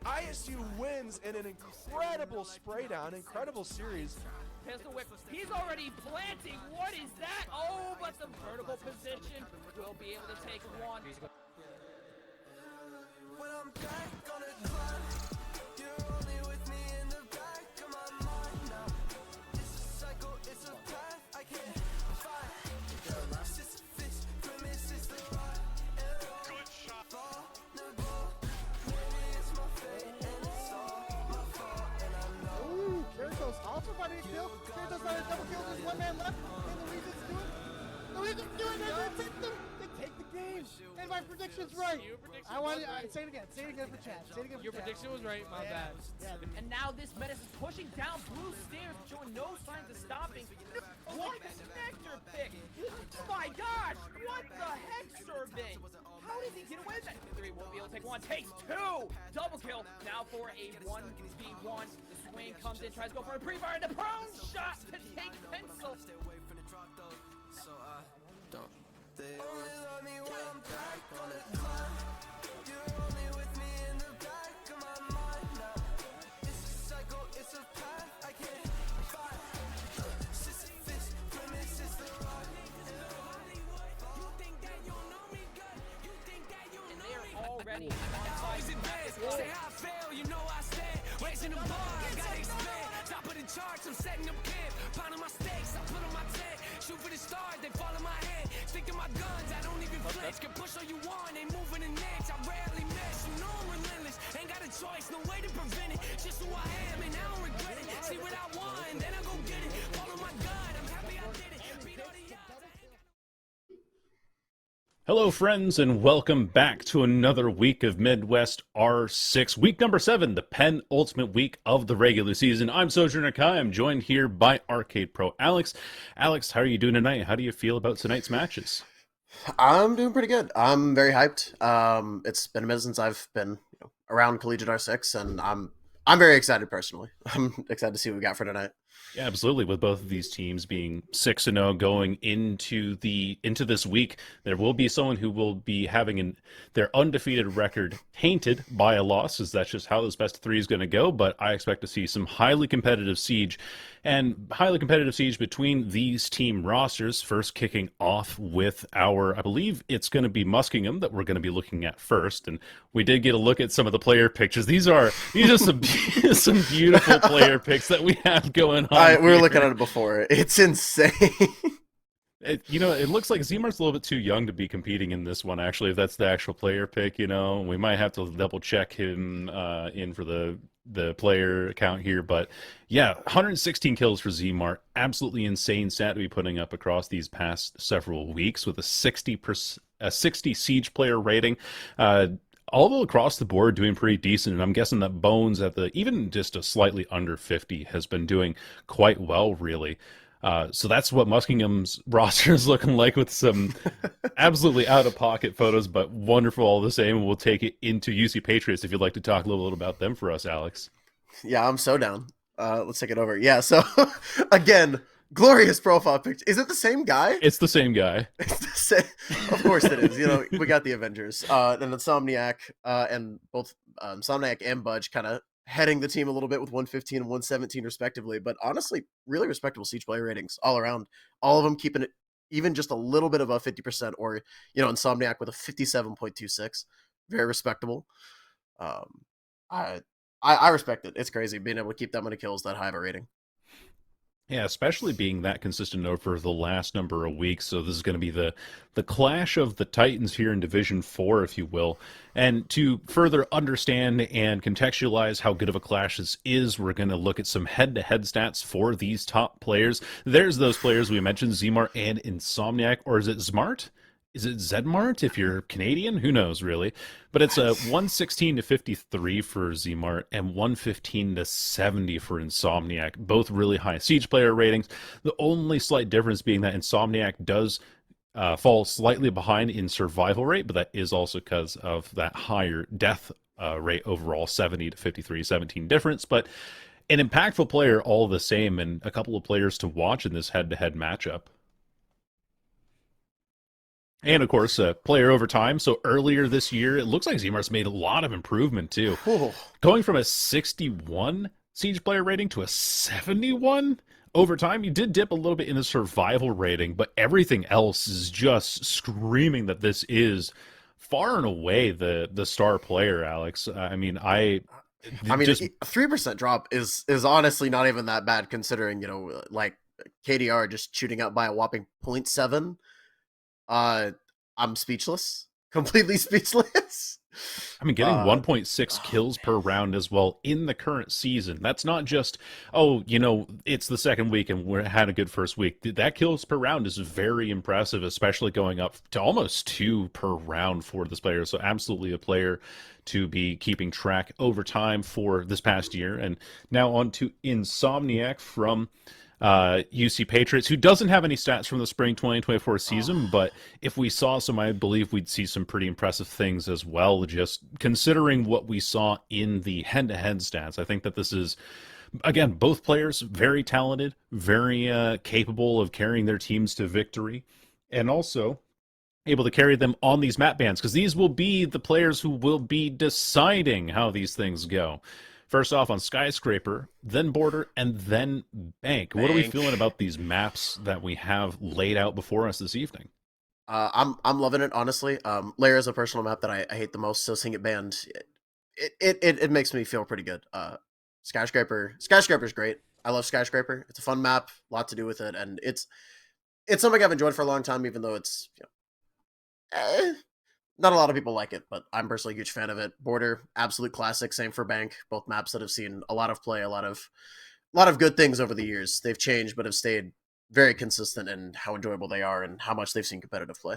ISU wins in an incredible spray down, incredible series. Pistol whip, he's already planting. What is that? Oh, but the vertical position will be able to take one. When I'm back on a climb, you're only with me in the back of my mind now. It's a cycle, it's a path I can't find. Sisyphus, premise is the ride. Good shot. Vulnerable, maybe it's my fate and it's all my fault and I know. Ooh, Kirito's also finding a kill. Kirito's got a double kill, there's one man left. And the Regents do it. The Regents do it, they take the game. And my prediction's right. I want to say it again. Say it again for chat. Say it again for Your chat. prediction was right, my bad. Yeah. And now this Menace is pushing down blue stairs, showing no signs of stopping. What? Nectar pick! Oh my gosh! What the heck, Survey? How did he get away with that? 3 won't be able to take one. Takes 2! Double kill. Now for a 1v1. The swing comes in, tries to go for a pre-fire, and the prone shot to take pencil. Stay away from the drop though, so don't. They only love me when I'm back on the climb. You're only with me in the back of my mind now. It's a cycle, it's a path I can't find. Sisyphus, premise is the ride. You think that you know me good? You think that you know me good? And they're already always advanced. Say how I fail, you know I stand. Raising the bar, I gotta expand. Top of the charts, I'm setting up camp. Pounding my stakes, I put on my tent. Shoot for the stars, they fall in my hand. Stick to my guns, I don't even flinch. Can push all you want, ain't moving an inch. I rarely miss, you know I'm relentless. Ain't got a choice, no way to prevent it. Just who I am, and I don't regret it. See what I want, and then I go get it. Follow my gut, I'm happy I did it. Beat all the odds. Hello, friends, and welcome back to another week of Midwest R6. Week number 7, the penultimate week of the regular season. I'm Sojourner Kai. I'm joined here by Arcade Pro Alex. Alex, how are you doing tonight? How do you feel about tonight's matches? I'm doing pretty good. I'm very hyped. It's been a minute since I've been around Collegiate R6, and I'm very excited personally. I'm excited to see what we got for tonight. Yeah, absolutely. With both of these teams being 6-0 going into this week, there will be someone who will be having their undefeated record tainted by a loss, as that's just how this best of 3 is going to go. But I expect to see some highly competitive siege between these team rosters. First, kicking off with I believe it's going to be Muskingum that we're going to be looking at first. And we did get a look at some of the player pictures. These are some some beautiful player picks that we have going on. We were looking at it before. It's insane. It looks like Zmart's a little bit too young to be competing in this one, actually, if that's the actual player pick. We might have to double check him in for the player account here. But yeah, 116 kills for Zmart. Absolutely insane stat to be putting up across these past several weeks with a 60 siege player rating. Although across the board doing pretty decent, and I'm guessing that Bones at even just a slightly under 50 has been doing quite well, really. So that's what Muskingum's roster is looking like, with some absolutely out-of-pocket photos, but wonderful all the same. We'll take it into UC Patriots if you'd like to talk a little bit about them for us, Alex. Yeah, I'm so down. Let's take it over. Yeah, so again, glorious profile picture. Is it the same guy? It's the same guy. It's the same. Of course it is. We got the Avengers, and Insomniac, and both Insomniac and Budge kind of heading the team a little bit with 115 and 117 respectively. But honestly, really respectable siege player ratings all around. All of them keeping it even just a little bit above 50%, or Insomniac with a 57.26, very respectable. I respect it. It's crazy being able to keep that many kills, that high of a rating. Yeah, especially being that consistent over the last number of weeks. So this is going to be the clash of the Titans here in Division 4, if you will. And to further understand and contextualize how good of a clash this is, we're going to look at some head-to-head stats for these top players. There's those players we mentioned, Zmart and Insomniac, or is it Zmart? Is it Zedmart if you're Canadian? Who knows, really? But it's a 116 to 53 for Zmart and 115 to 70 for Insomniac. Both really high siege player ratings. The only slight difference being that Insomniac does fall slightly behind in survival rate, but that is also because of that higher death rate overall, 70 to 53, 17 difference. But an impactful player all the same, and a couple of players to watch in this head-to-head matchup. And of course, player over time. So earlier this year, it looks like Zmart's made a lot of improvement too. Whew. Going from a 61 siege player rating to a 71 over time. You did dip a little bit in the survival rating, but everything else is just screaming that this is far and away the star player, Alex. I mean, A just 3% drop is honestly not even that bad considering, like KDR just shooting up by a whopping 0.7. I'm speechless. Completely speechless. I mean, getting 1.6 kills per round as well in the current season. That's not just, it's the second week and we had a good first week. That kills per round is very impressive, especially going up to almost 2 per round for this player. So absolutely a player to be keeping track over time for this past year. And now on to Insomniac from UC Patriots, who doesn't have any stats from the spring 2024 season, but if we saw some, I believe we'd see some pretty impressive things as well, just considering what we saw in the head-to-head stats. I think that this is, again, both players very talented, very capable of carrying their teams to victory, and also able to carry them on these map bans, because these will be the players who will be deciding how these things go. First off on Skyscraper, then Border, and then Bank. What are we feeling about these maps that we have laid out before us this evening? I'm loving it, honestly. Lair is a personal map that I hate the most, so seeing it banned, it makes me feel pretty good. Skyscraper's great. I love Skyscraper. It's a fun map, a lot to do with it, and it's something I've enjoyed for a long time, even though it's not a lot of people like it, but I'm personally a huge fan of it. Border, absolute classic. Same for Bank. Both maps that have seen a lot of play, a lot of good things over the years. They've changed, but have stayed very consistent in how enjoyable they are and how much they've seen competitive play.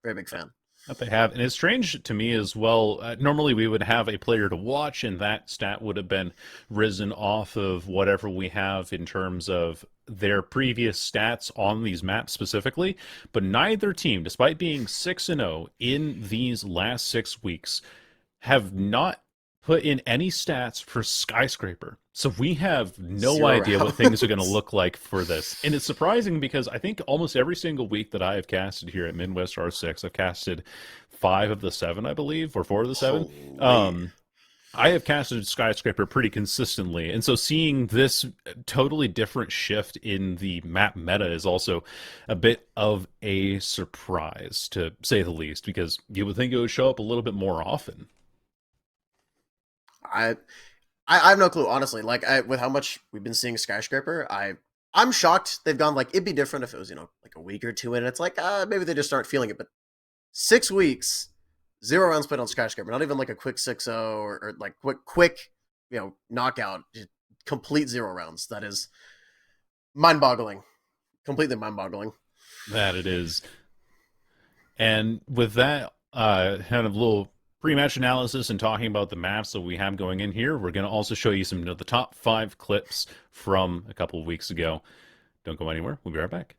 Very big fan. That they have, and it's strange to me as well. Normally, we would have a player to watch, and that stat would have been risen off of whatever we have in terms of their previous stats on these maps specifically. But neither team, despite being 6-0 in these last 6 weeks, have not put in any stats for Skyscraper. So we have no 0 idea rounds. what things are going to look like for this. And it's surprising because I think almost every single week that I have casted here at Midwest R6, I've casted 5 of the 7, I believe, or 4 of the 7. I have casted Skyscraper pretty consistently, and so seeing this totally different shift in the map meta is also a bit of a surprise, to say the least, because you would think it would show up a little bit more often. I have no clue, honestly. Like, with how much we've been seeing Skyscraper, I'm shocked they've gone, like, it'd be different if it was, like a week or two in. It's like, maybe they just aren't feeling it. But 6 weeks, 0 rounds played on Skyscraper. Not even like a quick 6-0 or like quick, knockout. Just complete 0 rounds. That is mind-boggling. Completely mind-boggling. That it is. And with that kind of little pre-match analysis and talking about the maps that we have going in here, we're going to also show you some of the top 5 clips from a couple of weeks ago. Don't go anywhere. We'll be right back.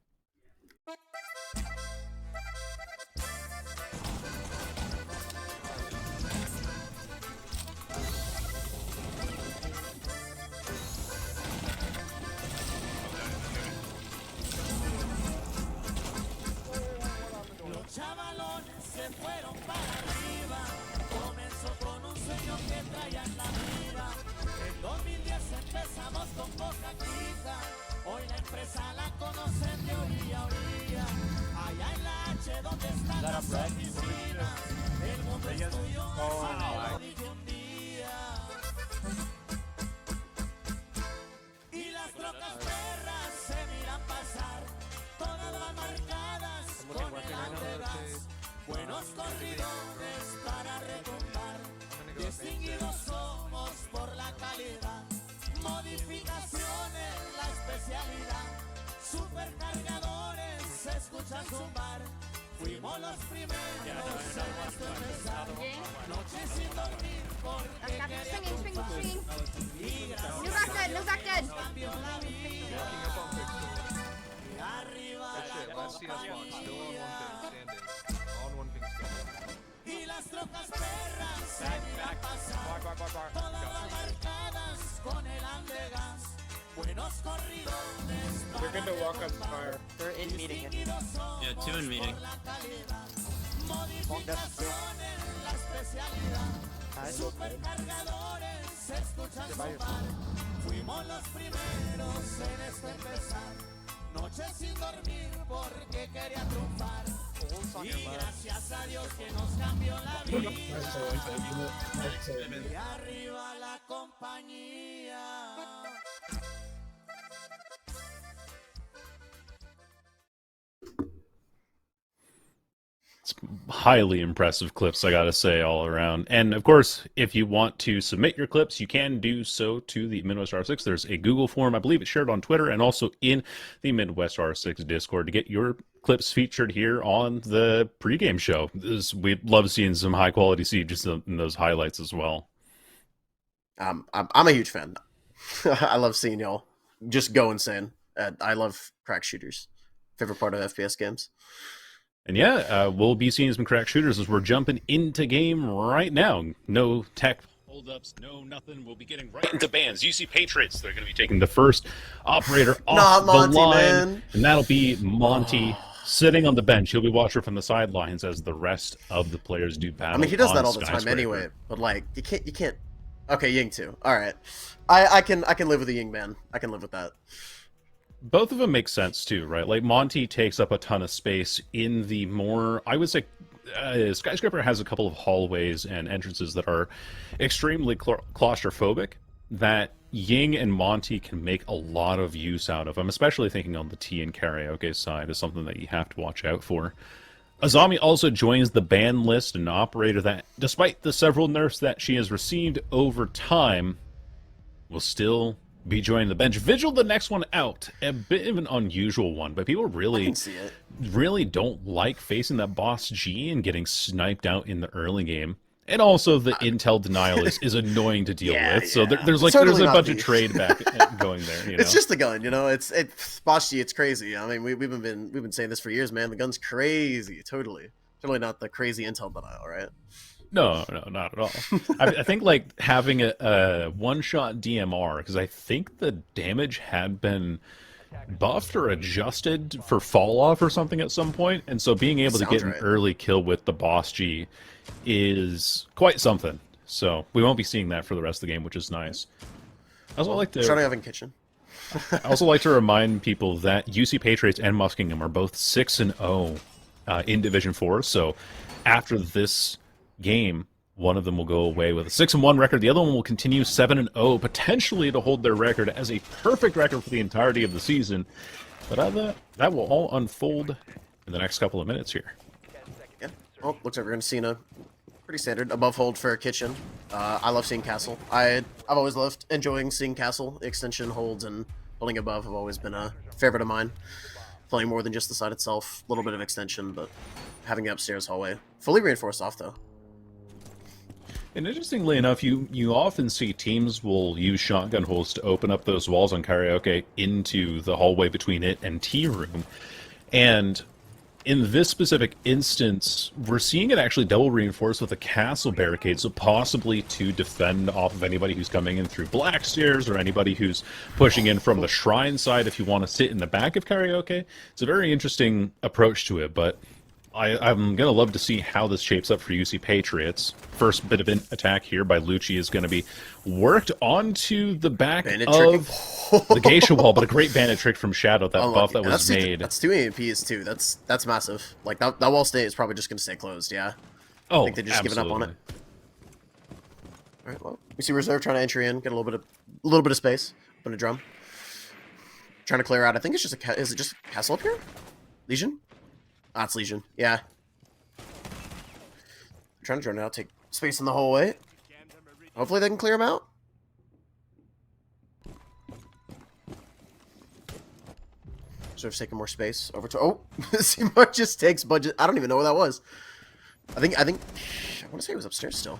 Buenos corridones They're good to walk up fire. They're in meeting. Yeah, 2 in meeting. Long distance too. Nice. You're by yourself. Bulls on your left. It's highly impressive clips, I gotta say, all around. And of course, if you want to submit your clips, you can do so to the Midwest R6. There's a Google form, I believe it's shared on Twitter and also in the Midwest R6 Discord to get your clips featured here on the pregame show. We love seeing some high quality sieges in those highlights as well. I'm a huge fan. I love seeing y'all just go insane. I love crack shooters. Favorite part of FPS games. And yeah, we'll be seeing some crack shooters as we're jumping into game right now. No tech holdups, no nothing. We'll be getting right into bans. UC Patriots, they're going to be taking the first operator off the line. Man. And that'll be Monty sitting on the bench. He'll be watching from the sidelines as the rest of the players do battle. I mean, he does that all the time anyway. But like, you can't. Okay, Ying too. All right, I can live with a Ying man. I can live with that. Both of them make sense too, right? Like Monty takes up a ton of space in the more, I would say, Skyscraper has a couple of hallways and entrances that are extremely claustrophobic that Ying and Monty can make a lot of use out of. I'm especially thinking on the tea and karaoke side is something that you have to watch out for. Azami also joins the ban list, an operator that, despite the several nerfs that she has received over time, will still be joining the bench. Vigil, the next one out. A bit of an unusual one, but people really don't like facing that boss G and getting sniped out in the early game. And also the intel denial is annoying to deal with. So there's a bunch of trade back going there. You know? It's just a gun, you know. It's boss G. It's crazy. I mean, we've been saying this for years, man. The gun's crazy. Totally not the crazy intel denial, right? No, not at all. I think like having a one-shot DMR, because I think the damage had been buffed or adjusted for fall off or something at some point, and so being able to get an early kill with the boss G is quite something. So we won't be seeing that for the rest of the game, which is nice. I also like to Oven Kitchen. I also like to remind people that UC Patriots and Muskingum are both 6-0 in Division 4. So after this game, one of them will go away with a 6-1 record. The other one will continue 7-0, potentially to hold their record as a perfect record for the entirety of the season. But that will all unfold in the next couple of minutes here. Yeah. Oh, looks like we're going to see a pretty standard above hold for a kitchen. I love seeing castle. I've always loved enjoying seeing castle extension holds, and holding above have always been a favorite of mine. Playing more than just the side itself, a little bit of extension, but having the upstairs hallway fully reinforced off though. And interestingly enough, you often see teams will use shotgun holes to open up those walls on karaoke into the hallway between it and tea room. And in this specific instance, we're seeing it actually double reinforced with a castle barricade, so possibly to defend off of anybody who's coming in through black stairs or anybody who's pushing in from the shrine side if you want to sit in the back of karaoke. It's a very interesting approach to it, but I'm going to love to see how this shapes up for UC Patriots. First bit of an attack here by Lucci is going to be worked onto the back of the Geisha wall, but a great bandit trick from Shadow, that buff that was made. That's 2 AMPs too. That's massive. Like, that wall stay is probably just going to stay closed, yeah? Oh, I think they're just giving up on it. Alright, well, we see Reserve trying to entry in, get a little bit of space. Open a drum. Trying to clear out. I think it's just is it just Castle up here? Legion? Ah, it's Legion. Yeah. Trying to drone out, take space in the hallway. Hopefully they can clear him out. Reserve's taking more space. Over to Seymour just takes budget. I don't even know what that was. I think I want to say it was upstairs still.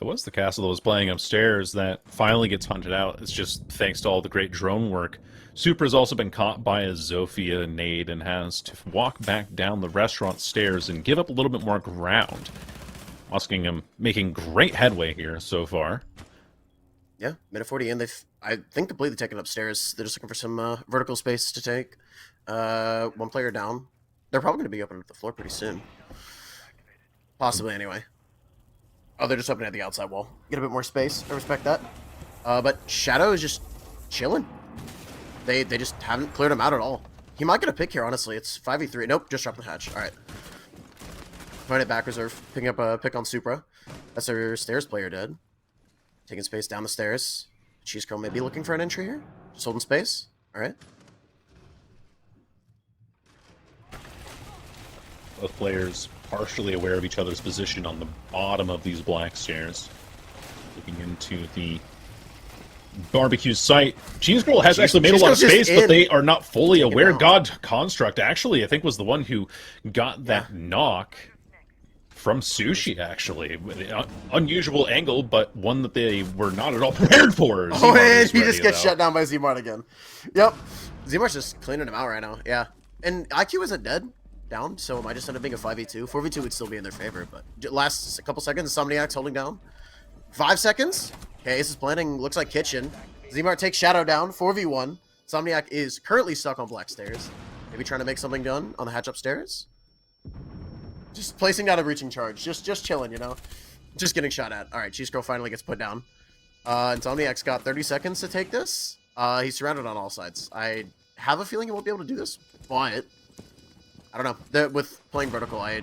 It was the castle that was playing upstairs that finally gets hunted out. It's just thanks to all the great drone work. Super has also been caught by a Zofia nade and has to walk back down the restaurant stairs and give up a little bit more ground. Muskingum making great headway here so far. Yeah, minute 40 in. They've I think completely taken upstairs. They're just looking for some vertical space to take. One player down. They're probably going to be opening up the floor pretty soon. Possibly, anyway. Oh, they're just opening at the outside wall. Get a bit more space. I respect that. But Shadow is just chilling. They just haven't cleared him out at all. He might get a pick here, honestly. It's 5v3. Nope, just dropped the hatch. All right. Find it back reserve. Picking up a pick on Supra. That's their stairs player dead. Taking space down the stairs. Cheese Curl may be looking for an entry here. Just holding space. All right. Both players partially aware of each other's position on the bottom of these black stairs. Looking into the barbecue site. Cheese Girl has actually made a lot of space, but they are not fully aware. God Construct actually, I think, was the one who got that knock from Sushi, actually. Unusual angle, but one that they were not at all prepared for. Oh, and he just gets shut down by Zmart again. Yep. Zmart's just cleaning him out right now. Yeah. And IQ isn't dead. Down, so it might just end up being a 5v2. 4v2 would still be in their favor, but last couple seconds, Insomniac's holding down. 5 seconds. Okay, Ace is planning. Looks like Kitchen. Zmart takes Shadow down. 4v1. Insomniac is currently stuck on black stairs. Maybe trying to make something done on the hatch upstairs. Just placing down a reaching charge. Just chilling, you know? Just getting shot at. All right, Cheese Girl finally gets put down. Insomniac's got 30 seconds to take this. He's surrounded on all sides. I have a feeling he won't be able to do this, but I don't know. With playing vertical, I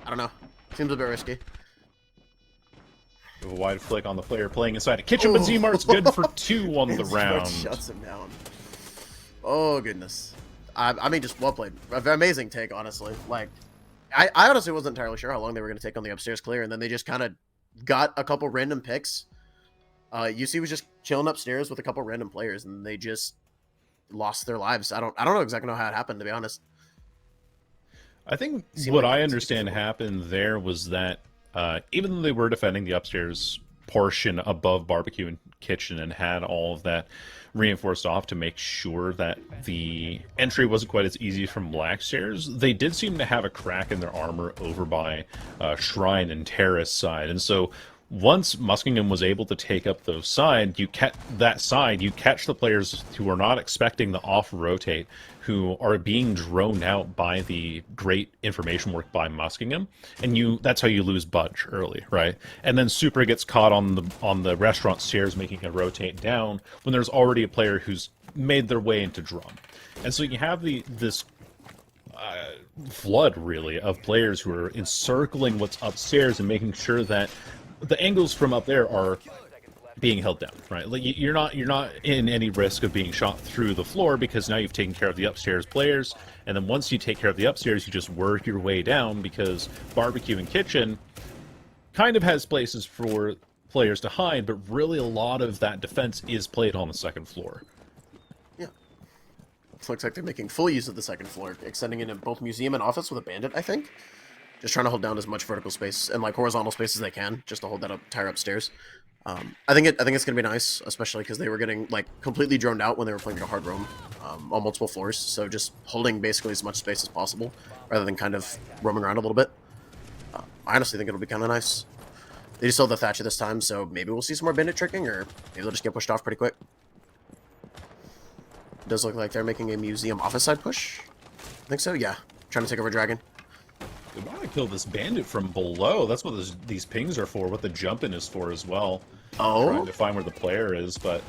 don't know. Seems a bit risky. A wide flick on the player playing inside a kitchen, but Zmart's good for 2 on the round. Shuts him down. Oh, goodness. I mean, just well played. Amazing take, honestly. Like, I honestly wasn't entirely sure how long they were going to take on the upstairs clear, and then they just kind of got a couple random picks. UC was just chilling upstairs with a couple random players, and they just lost their lives. I don't know exactly how it happened, to be honest. I think what I understand happened there was that even though they were defending the upstairs portion above barbecue and kitchen and had all of that reinforced off to make sure that the entry wasn't quite as easy from black stairs, they did seem to have a crack in their armor over by Shrine and Terrace side. And so once Muskingum was able to take up those sides, you catch the players who are not expecting the off-rotate, who are being droned out by the great information work by Muskingum, and that's how you lose Budge early, right? And then Super gets caught on the restaurant stairs making a rotate down when there's already a player who's made their way into drum. And so you have this flood, really, of players who are encircling what's upstairs and making sure that the angles from up there are being held down, right? Like you're not in any risk of being shot through the floor because now you've taken care of the upstairs players, and then once you take care of the upstairs, you just work your way down because barbecue and kitchen kind of has places for players to hide, but really a lot of that defense is played on the second floor. Yeah. Looks like they're making full use of the second floor, extending into both museum and office with a bandit, I think. Just trying to hold down as much vertical space and like horizontal space as they can, just to hold that entire upstairs. I think it's gonna be nice, especially because they were getting like completely droned out when they were playing a hard roam on multiple floors. So just holding basically as much space as possible, rather than kind of roaming around a little bit. I honestly think it'll be kind of nice. They just sold the Thatcher this time, so maybe we'll see some more bandit tricking, or maybe they'll just get pushed off pretty quick. It does look like they're making a museum office side push. I think so. Yeah, trying to take over Dragon. They want to kill this bandit from below. That's what these pings are for, what the jump-in is for as well. Oh? Trying to find where the player is, but...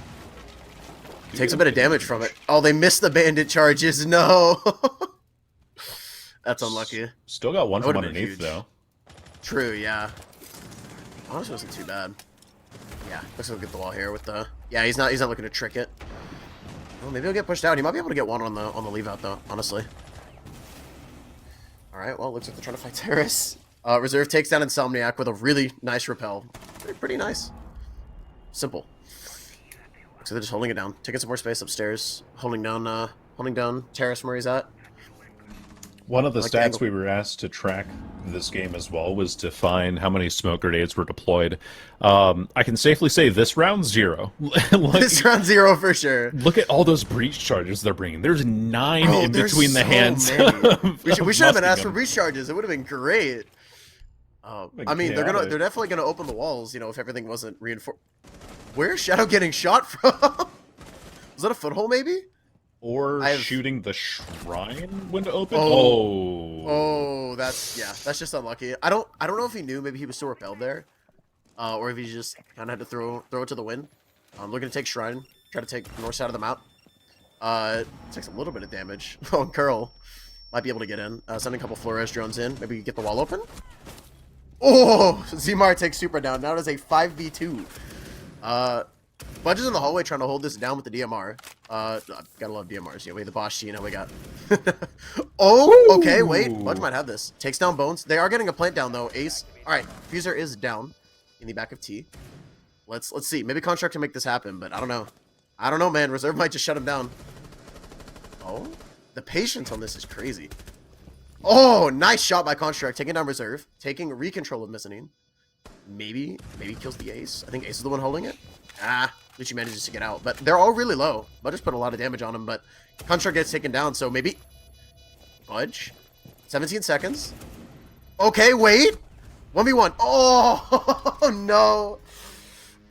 Takes a bit of damage from it. Oh, they missed the bandit charges. No! That's unlucky. Still got one from underneath, though. True, yeah. Honestly, wasn't too bad. Yeah, looks like we'll get the wall here with the... Yeah, he's not looking to trick it. Well, maybe he'll get pushed out. He might be able to get one on the leave out, though, honestly. Alright, well, looks like they're trying to fight Terrace. Reserve takes down Insomniac with a really nice repel. Pretty nice. Simple. So they're just holding it down. Taking some more space upstairs. Holding down Terrace where he's at. One of the stats we were asked to track this game as well was to find how many smoke grenades were deployed. I can safely say this round, 0. This round 0 for sure. Look at all those breach charges they're bringing. There's 9 in between the hands. We should have been asked for breach charges. It would have been great. I mean, they're definitely gonna open the walls, you know, if everything wasn't reinforced. Where's Shadow getting shot from? Was that a foothold maybe? Or I've- shooting the shrine window open. Oh, that's just unlucky. I don't know if he knew. Maybe he was still repelled there, or if he just kind of had to throw it to the wind. Looking to take shrine, try to take north side of the map. Takes a little bit of damage. Oh, Curl might be able to get in. Sending a couple Flores drones in. Maybe get the wall open. Oh, Zmar takes super down. Now it is a 5v2. Budge is in the hallway trying to hold this down with the DMR. Gotta love DMRs. Yeah, we have the Bosch Gina. We got. Oh, okay. Wait, Budge might have this. Takes down Bones. They are getting a plant down though. Ace. All right, Fuser is down in the back of T. Let's see. Maybe Construct can make this happen, but I don't know. I don't know, man. Reserve might just shut him down. Oh, the patience on this is crazy. Oh, nice shot by Construct, taking down Reserve, taking recontrol of Mezzanine. Maybe kills the Ace. I think Ace is the one holding it. Lucci manages to get out, but they're all really low. Budge put a lot of damage on him, but Construct gets taken down, so maybe Budge. 17 seconds. Okay, wait. 1v1. Oh, no.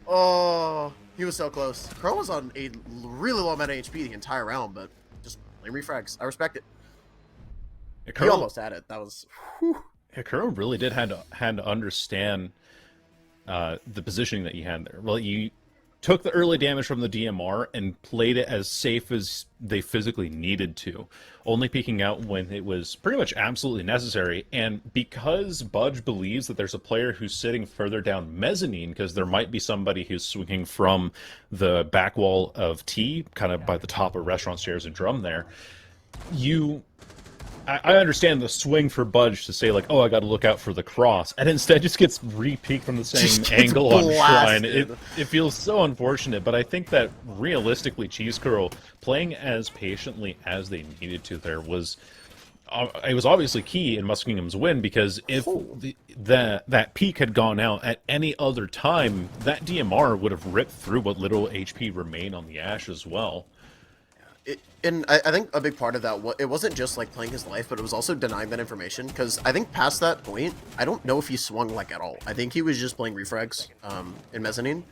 Oh, he was so close. Crow was on a really low amount of HP the entire round, but just lame refrags. I respect it. He almost had it. That was... Whew. Hikaru really did had to understand the positioning that you had there. Well, you took the early damage from the DMR and played it as safe as they physically needed to, only peeking out when it was pretty much absolutely necessary. And because Budge believes that there's a player who's sitting further down Mezzanine, because there might be somebody who's swinging from the back wall of T, kind of by the top of Restaurant Stairs and Drum there, I understand the swing for Budge to say, like, oh, I got to look out for the cross, and instead just gets re-peeked from the same angle on Shrine. It feels so unfortunate, but I think that realistically, Cheese Curl playing as patiently as they needed to there was... it was obviously key in Muskingum's win, because if that peak had gone out at any other time, that DMR would have ripped through what little HP remained on the Ash as well. And I think a big part of that, it wasn't just like playing his life, but it was also denying that information. Because I think past that point, I don't know if he swung like at all. I think he was just playing refrags in Mezzanine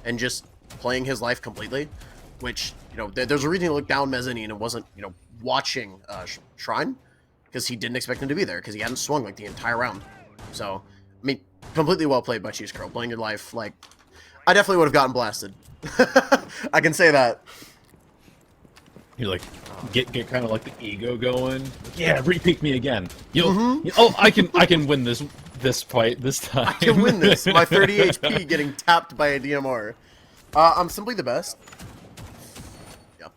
and just playing his life completely. Which, you know, there's a reason he looked down Mezzanine and wasn't, you know, watching Shrine, because he didn't expect him to be there because he hadn't swung like the entire round. So, I mean, completely well played by Cheese Curl, playing your life. Like, I definitely would have gotten blasted. I can say that. You like get kind of like the ego going. Yeah, re-peek me again. Oh, I can win this fight this time. I can win this. My 30 HP getting tapped by a DMR. I'm simply the best. Yep.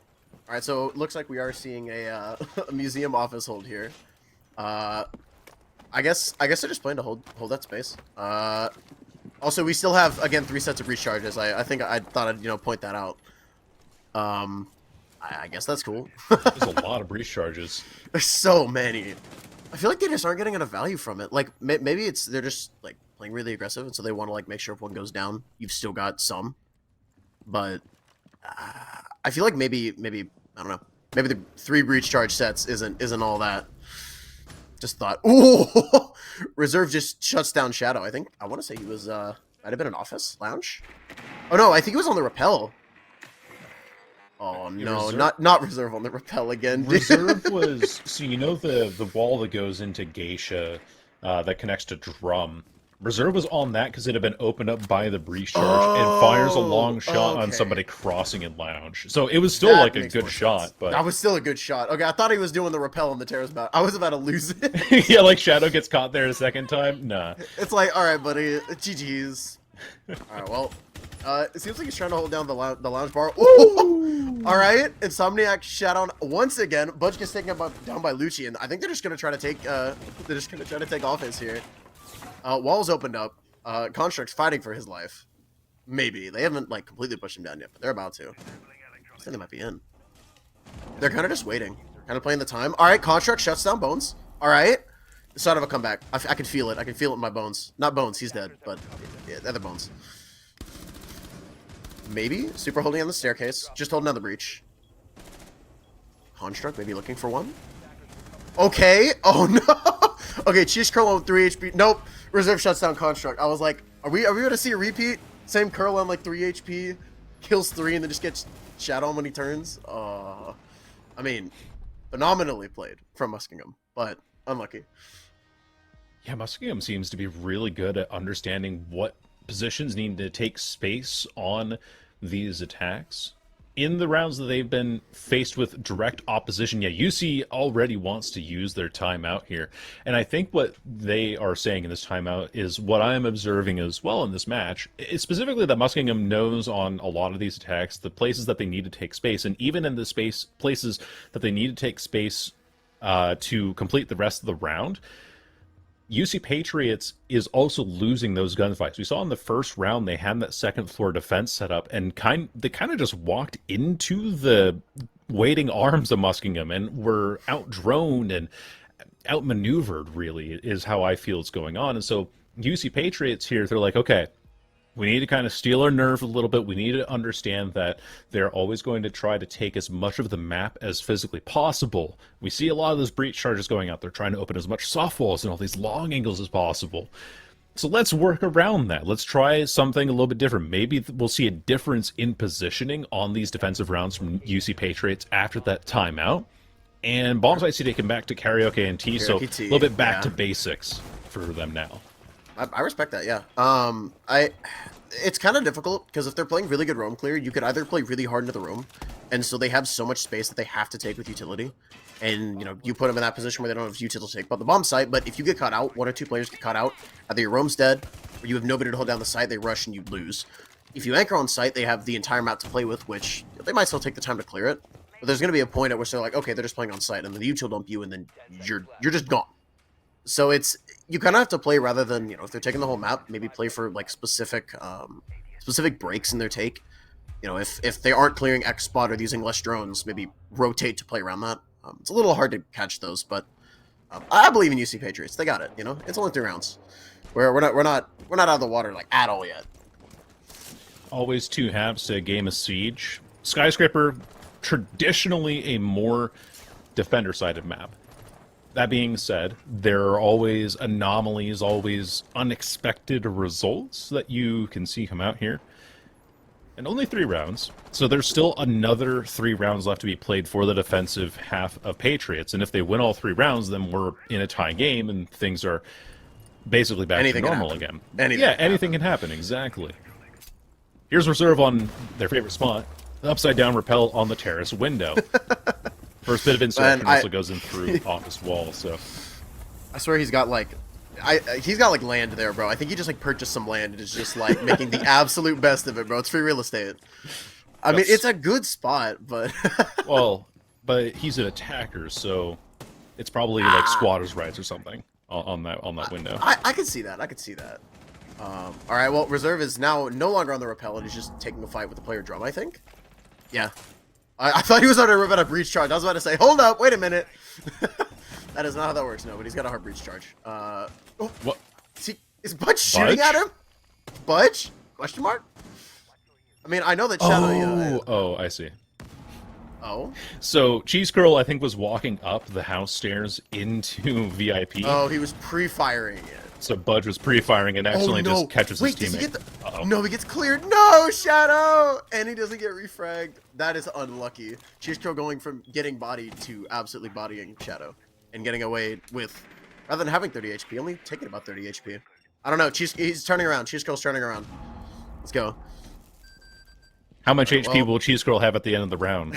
All right, so it looks like we are seeing a museum office hold here. I guess I just plan to hold that space. Also, we still have, again, 3 sets of recharges. I think I thought I'd point that out. I guess that's cool. There's a lot of breach charges. There's so many. I feel like they just aren't getting enough value from it. Like, maybe they're just, like, playing really aggressive, and so they want to, like, make sure if one goes down, you've still got some. But I feel like maybe, I don't know, maybe the 3 breach charge sets isn't all that. Just thought, ooh, Reserve just shuts down Shadow. I want to say he was, might have been an office lounge. Oh, no, I think he was on the rappel. Oh no, not Reserve on the rappel again. Reserve was, so you know the wall that goes into Geisha that connects to Drum. Reserve was on that because it had been opened up by the breach charge and fires a long shot on somebody crossing in lounge. So it was still like a good shot, but that was still a good shot. Okay, I thought he was doing the rappel on the terrace about. I was about to lose it. Yeah, like Shadow gets caught there a second time. Nah. It's like, all right, buddy, GG's. All right, well. It seems like he's trying to hold down the lounge bar. Ooh! All right, Insomniac shot on once again. Budge gets taken down by Lucci, and I think they're just gonna try to take. They're just gonna try to take offense here. Walls opened up. Construct's fighting for his life. Maybe they haven't like completely pushed him down yet, but they're about to. I think they might be in. They're kind of just waiting. Kind of playing the time. All right, Construct shuts down Bones. All right, the start of a comeback. I can feel it. I can feel it in my bones. Not Bones, he's dead, but yeah, other Bones. Maybe super holding on the staircase, just holding on the breach. Construct maybe looking for one. Okay. Oh no. Okay, Cheese Curl on 3 HP. Nope. Reserve shuts down Construct. I was like, are we going to see a repeat? Same Curl on like 3 HP, kills 3, and then just gets Shadow when he turns. I mean, phenomenally played from Muskingum, but unlucky. Yeah, Muskingum seems to be really good at understanding what positions need to take space on these attacks. In the rounds that they've been faced with direct opposition, yeah, UC already wants to use their timeout here. And I think what they are saying in this timeout is what I'm observing as well in this match, is specifically that Muskingum knows on a lot of these attacks the places that they need to take space, and even in the places that they need to take space to complete the rest of the round, UC Patriots is also losing those gunfights. We saw in the first round they had that second floor defense set up, and they kind of just walked into the waiting arms of Muskingum and were outdroned and outmaneuvered, really, is how I feel it's going on. And so UC Patriots here, they're like, okay, we need to kind of steal our nerve a little bit. We need to understand that they're always going to try to take as much of the map as physically possible. We see a lot of those breach charges going out. They're trying to open as much soft walls and all these long angles as possible. So let's work around that. Let's try something a little bit different. Maybe we'll see a difference in positioning on these defensive rounds from UC Patriots after that timeout. And Bombs I see taken back to Karaoke and T, so a little bit back to basics for them now. I respect that, yeah. It's kind of difficult, because if they're playing really good roam clear, you could either play really hard into the roam, and so they have so much space that they have to take with utility, and, you know, you put them in that position where they don't have utility to take but the bomb site, but if you get caught out, one or two players get caught out, either your roam's dead, or you have nobody to hold down the site, they rush and you lose. If you anchor on site, they have the entire map to play with, which they might still take the time to clear it, but there's going to be a point at which they're like, okay, they're just playing on site, and then the util dump you, and then you're just gone. So you kind of have to play rather than, you know, if they're taking the whole map, maybe play for like specific breaks in their take. You know, if they aren't clearing X spot or using less drones, maybe rotate to play around that. It's a little hard to catch those, but I believe in UC Patriots. They got it. You know, it's only 3 rounds. We're not out of the water like at all yet. Always 2 halves to a game of Siege. Skyscraper, traditionally a more defender-sided map. That being said, there are always anomalies, always unexpected results that you can see come out here. And only 3 rounds, so there's still another 3 rounds left to be played for the defensive half of Patriots. And if they win all 3 rounds, then we're in a tie game and things are basically back to normal again. Anything can happen, exactly. Here's Reserve on their favorite spot, the upside-down rappel on the terrace window. First bit of instruction also goes in through office wall, so... I swear he's got, like... he's got, like, land there, bro. I think he just, like, purchased some land and is just, like, making the absolute best of it, bro. It's free real estate. I mean, it's a good spot, but... Well, but he's an attacker, so it's probably, like, squatters' rights or something on that window. I could see that. I could see that. Alright, well, Reserve is now no longer on the rappel and he's just taking a fight with the player drum, I think. Yeah. I thought he was on a Ravenna breach charge. I was about to say, hold up, wait a minute. That is not how that works, no, but he's got a hard breach charge. What? Is Budge shooting at him? Budge? Question mark? I mean, I know that Shadow... Oh, I see. Oh? So, Cheese Curl, I think, was walking up the house stairs into VIP. Oh, he was pre-firing it. So Budge was pre-firing and accidentally just catches his teammate. No, he gets cleared. No, Shadow! And he doesn't get refragged. That is unlucky. Cheese Curl going from getting bodied to absolutely bodying Shadow. And getting away with, rather than having 30 HP, only taking about 30 HP. I don't know. He's turning around. Cheese Curl's turning around. Let's go. How much HP will Cheese Curl have at the end of the round?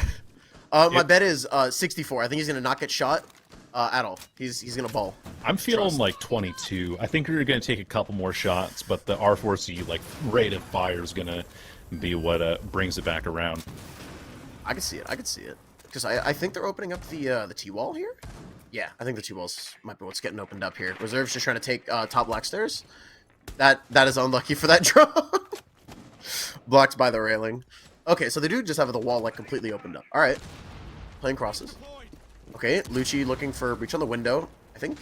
My bet is 64. I think he's going to not get shot at all. He's going to ball. I'm feeling like 22. I think we're going to take a couple more shots, but the R4C like rate of fire is going to be what brings it back around. I can see it. I can see it. Because I think they're opening up the T-wall here. Yeah, I think the T-walls might be what's getting opened up here. Reserve's just trying to take top black stairs. That is unlucky for that drone. Blocked by the railing. Okay, so they do just have the wall like completely opened up. All right, playing crosses. Okay, Lucci looking for breach on the window. I think.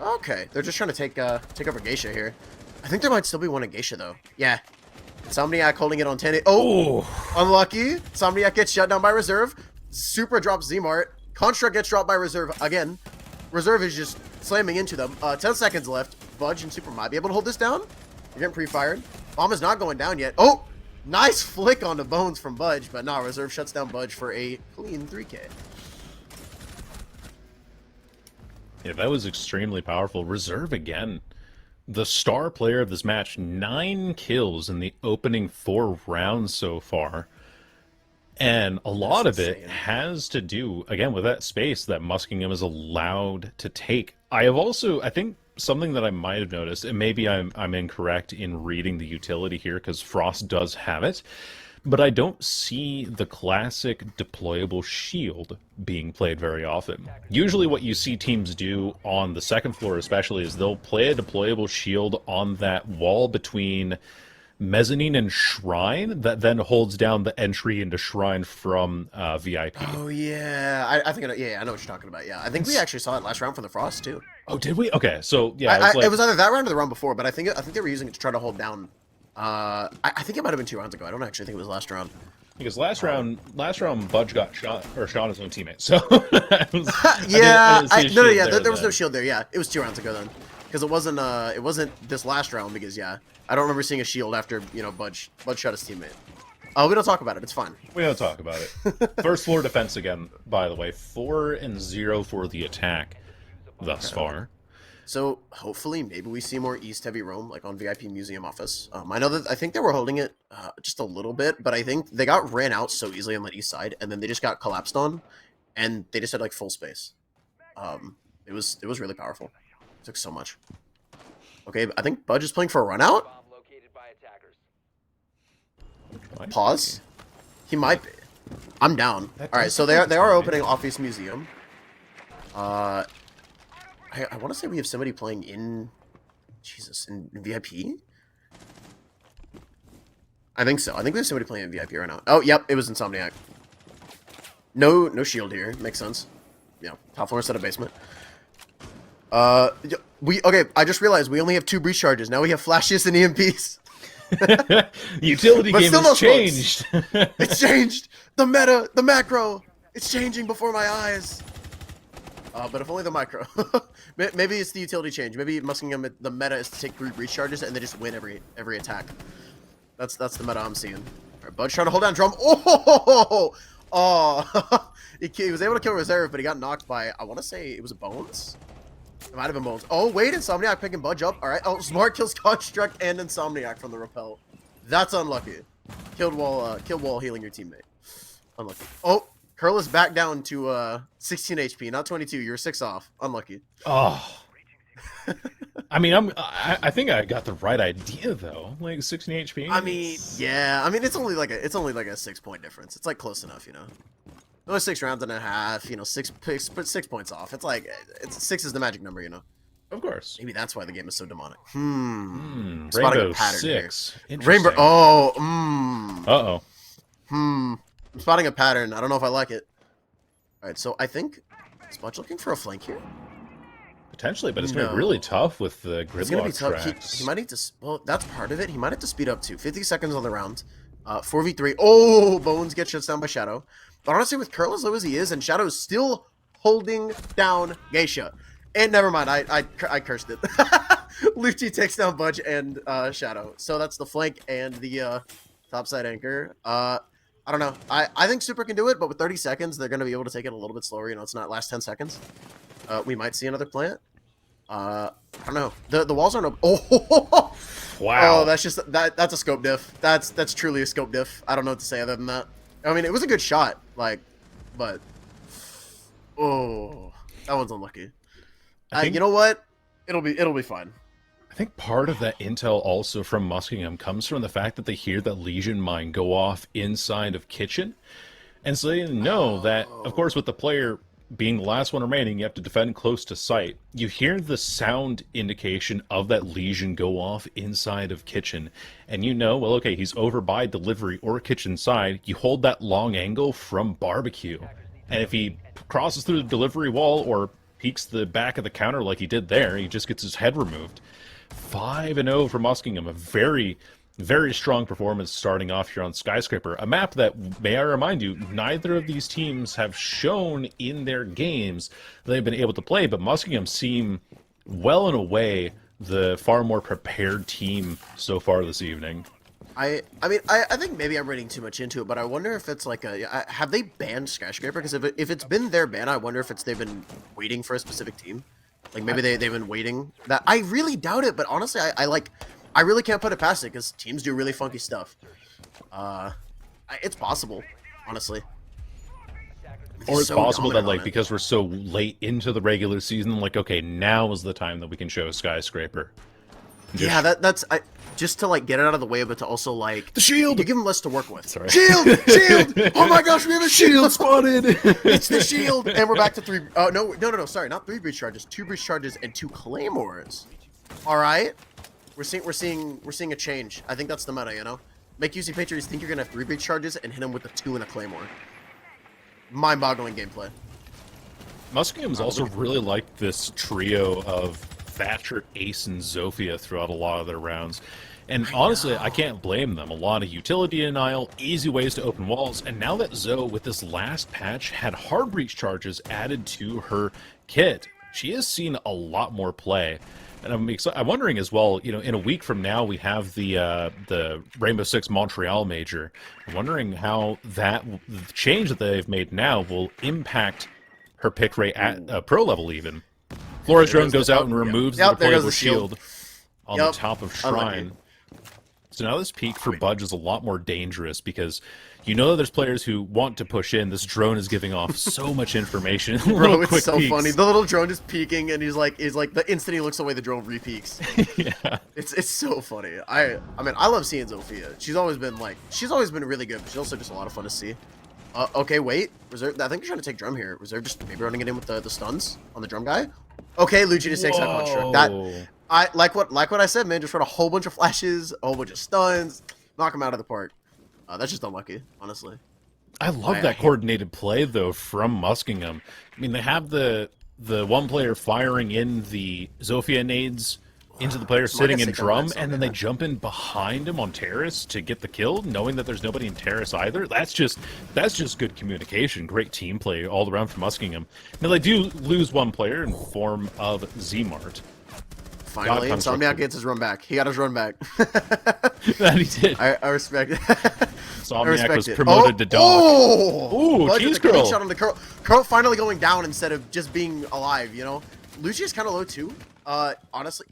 Okay, they're just trying to take over Geisha here. I think there might still be one in Geisha though. Yeah. Somniac holding it on 10. Oh, unlucky. Somniac gets shut down by Reserve. Super drops Z-Mart. Construct gets dropped by Reserve again. Reserve is just slamming into them. 10 seconds left. Budge and Super might be able to hold this down. You're getting pre-fired. Bomb is not going down yet. Oh! Nice flick onto Bones from Budge, but nah, Reserve shuts down Budge for a clean 3K. Yeah, that was extremely powerful. Reserve again. The star player of this match, 9 kills in the opening 4 rounds so far. And a lot of it has to do, again, with that space that Muskingum is allowed to take. I think something that I might have noticed, and maybe I'm incorrect in reading the utility here, because Frost does have it, but I don't see the classic deployable shield being played very often. Usually what you see teams do on the second floor especially is they'll play a deployable shield on that wall between mezzanine and shrine that then holds down the entry into shrine from VIP. Oh yeah, I think I know what you're talking about. Yeah, I think we actually saw it last round from the Frost too. Oh, did we? Okay, so yeah, it was either that round or the round before, but I think they were using it to try to hold down. I think it might have been 2 rounds ago. I don't actually think it was last round. Because last round, Budge got shot his own teammate. So there was no shield there. Yeah, it was 2 rounds ago then, because it wasn't this last round. Because yeah, I don't remember seeing a shield after Budge shot his teammate. We don't talk about it. It's fine. We don't talk about it. First floor defense again, by the way, 4-0 for the attack thus far. So hopefully, maybe we see more East heavy roam, like on VIP Museum Office. I think they were holding it just a little bit, but I think they got ran out so easily on the East side, and then they just got collapsed on, and they just had like full space. It was really powerful. It took so much. Okay, I think Budge is playing for a run out. Pause. He might be. I'm down. All right, so they are opening Office Museum. I want to say we have somebody playing in VIP. I think so. I think we have somebody playing in VIP right now. Oh, yep, it was Insomniac. No shield here. Makes sense. Yeah, top floor instead of basement. Okay. I just realized we only have 2 breach charges. Now we have flashes and EMPs. Utility game has changed. It's changed. The meta, the macro. It's changing before my eyes. But if only the micro. Maybe it's the utility change. Maybe Muskingum, the meta is to take 3 breach charges and they just win every attack. That's the meta I'm seeing. All right, Budge trying to hold down drum. Oh, he was able to kill Reserve, but he got knocked by, I want to say it was Bones. It might have been Bones. Oh wait, Insomniac picking Budge up. All right. Oh, Smart kills Construct and Insomniac from the repel. That's unlucky. Killed while healing your teammate. Unlucky. Oh. Curl is back down to 16 HP, not 22. You're 6 off. Unlucky. Oh. I mean, I think I got the right idea though. Like 16 HP. I mean, yeah. I mean, it's only like a 6-point difference. It's like close enough, Only 6 rounds and a half. 6 picks, put 6 points off. It's like 6 is the magic number, Of course. Maybe that's why the game is so demonic. Rainbow Spotting a pattern 6. Rainbow. Oh. Uh-oh. I'm spotting a pattern. I don't know if I like it. All right, so I think is Budge looking for a flank here? Potentially, but it's going to be really tough with the gridlock It's going to be tough. tracks. He might need to. Well, that's part of it. He might have to speed up too. 50 seconds on the round. 4v3. Oh, Bones gets shut down by Shadow. But honestly, with Curl as low as he is, and Shadow is still holding down Geisha. And never mind, I cursed it. Lucci takes down Budge and Shadow. So that's the flank and the topside anchor. I don't know. I think Super can do it, but with 30 seconds, they're going to be able to take it a little bit slower. It's not last 10 seconds. We might see another plant. I don't know. The walls aren't open. Oh, wow. Oh, that's a scope diff. That's truly a scope diff. I don't know what to say other than that. I mean, it was a good shot, but oh, that one's unlucky. You know what? It'll be fine. I think part of that intel also from Muskingum comes from the fact that they hear that Legion mine go off inside of Kitchen. And so they know that, of course, with the player being the last one remaining, you have to defend close to sight. You hear the sound indication of that Legion go off inside of Kitchen. And well, okay, he's over by delivery or kitchen side. You hold that long angle from barbecue. And if he crosses through the delivery wall or peeks the back of the counter like he did there, he just gets his head removed. 5-0 for Muskingum, a very, very strong performance starting off here on Skyscraper. A map that, may I remind you, neither of these teams have shown in their games they've been able to play, but Muskingum seem well and away the far more prepared team so far this evening. I think maybe I'm reading too much into it, but I wonder if it's like have they banned Skyscraper? Because if it's been their ban, I wonder if they've been waiting for a specific team. Like maybe they've been waiting. That I really doubt it, but honestly, I really can't put it past it because teams do really funky stuff. It's possible, honestly. Or it's possible that, like, because we're so late into the regular season, like, okay, now is the time that we can show Skyscraper. Yeah, that's just to like get it out of the way, but to also like the shield. You give them less to work with. Sorry. Shield. Oh my gosh, we have a shield spotted. It's the shield, and we're back to 3. Oh no, sorry, not 3 breach charges, 2 breach charges and 2 claymores. All right, we're seeing a change. I think that's the meta, you know. Make UC Patriots think you're gonna have 3 breach charges and hit them with a 2 and a claymore. Mind-boggling gameplay. Muskingum's also really liked this trio of Thatcher, Ace, and Zofia throughout a lot of their rounds. And honestly, I can't blame them. A lot of utility denial, easy ways to open walls, and now that Zoe, with this last patch, had hard breach charges added to her kit, she has seen a lot more play. And I'm wondering as well, you know, in a week from now, we have the Rainbow Six Montreal Major. I'm wondering how that change that they've made now will impact her pick rate at pro level even. Flora's drone goes out and removes the deployable shield on the top of Shrine. So now this peak for Budge is a lot more dangerous because you know that there's players who want to push in. This drone is giving off so much information. Bro, it's so funny. The little drone is peeking, and he's like the instant he looks away, the drone re-peaks. Yeah, it's so funny. I mean, I love seeing Zofia. She's always been really good, but she's also just a lot of fun to see. Okay, wait, Reserve. I think you're trying to take drum here. Reserve just maybe running it in with the stuns on the drum guy. Okay, Luigi just takes that construct. That I like what I said, man. Just run a whole bunch of flashes, a whole bunch of stuns, knock him out of the park. That's just unlucky, honestly. I love that coordinated play though from Muskingum. I mean, they have the one player firing in the Zofia nades into the player sitting in drum, and then they jump in behind him on terrace to get the kill, knowing that there's nobody in terrace either. That's just good communication, great team play all around for Muskingum. Now they do lose one player in form of Zmart. Finally, Insomniac gets his run back. He got his run back. That he did. I respect it. Insomniac was promoted to dog. Oh! Ooh, cheese curl. Shot on the curl. Curl finally going down instead of just being alive, you know? Lucia's kind of low too. Honestly,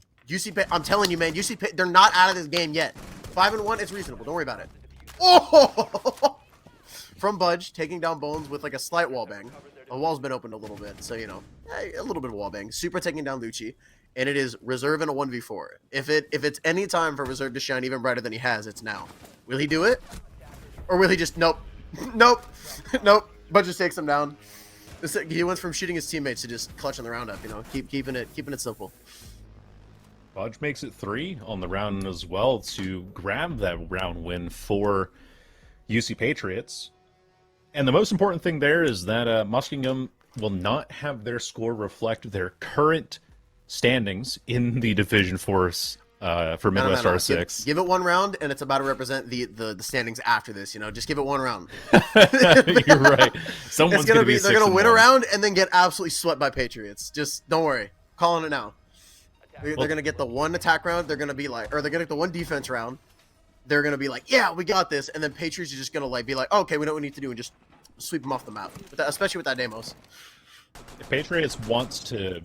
I'm telling you, man, they're not out of this game yet. 5-1, it's reasonable. Don't worry about it. Oh! From Budge, taking down Bones with like a slight wallbang. The wall's been opened a little bit, so you know, a little bit of wallbang. Super taking down Lucci. And it is Reserve in a 1v4. If it's any time for Reserve to shine even brighter than he has, it's now. Will he do it? Or will he just nope. Nope. Budge just takes him down. He went from shooting his teammates to just clutching the round up, you know, keeping it simple. Budge makes it 3 on the round as well to grab that round win for UC Patriots. And the most important thing there is that Muskingum will not have their score reflect their current standings in the Division Force for Midwest R6. Give it one round, and it's about to represent the standings after this. You know, just give it one round. You're right. Someone's they're gonna win a 1. round and then get absolutely swept by Patriots. Just don't worry. Calling it now. They're gonna get the one attack round. They're gonna be like, or they're gonna get the one defense round. They're gonna be like, yeah, we got this, and then Patriots are just gonna like be like, oh, okay, we know what we need to do, and just sweep them off the map. Especially with that Demos. If Patriots wants to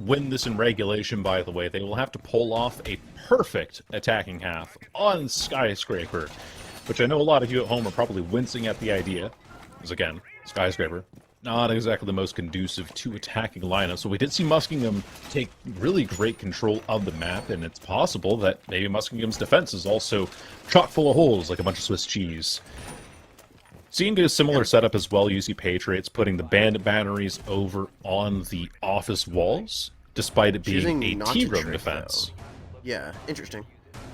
win this in regulation, by the way, they will have to pull off a perfect attacking half on Skyscraper, which I know a lot of you at home are probably wincing at the idea, because again, Skyscraper, not exactly the most conducive to attacking lineup. So we did see Muskingum take really great control of the map, and it's possible that maybe Muskingum's defense is also chock full of holes like a bunch of Swiss cheese. Seeing a similar setup as well, UC Patriots putting the bandit batteries over on the office walls, despite it being a T-room defense. Though. Yeah, interesting.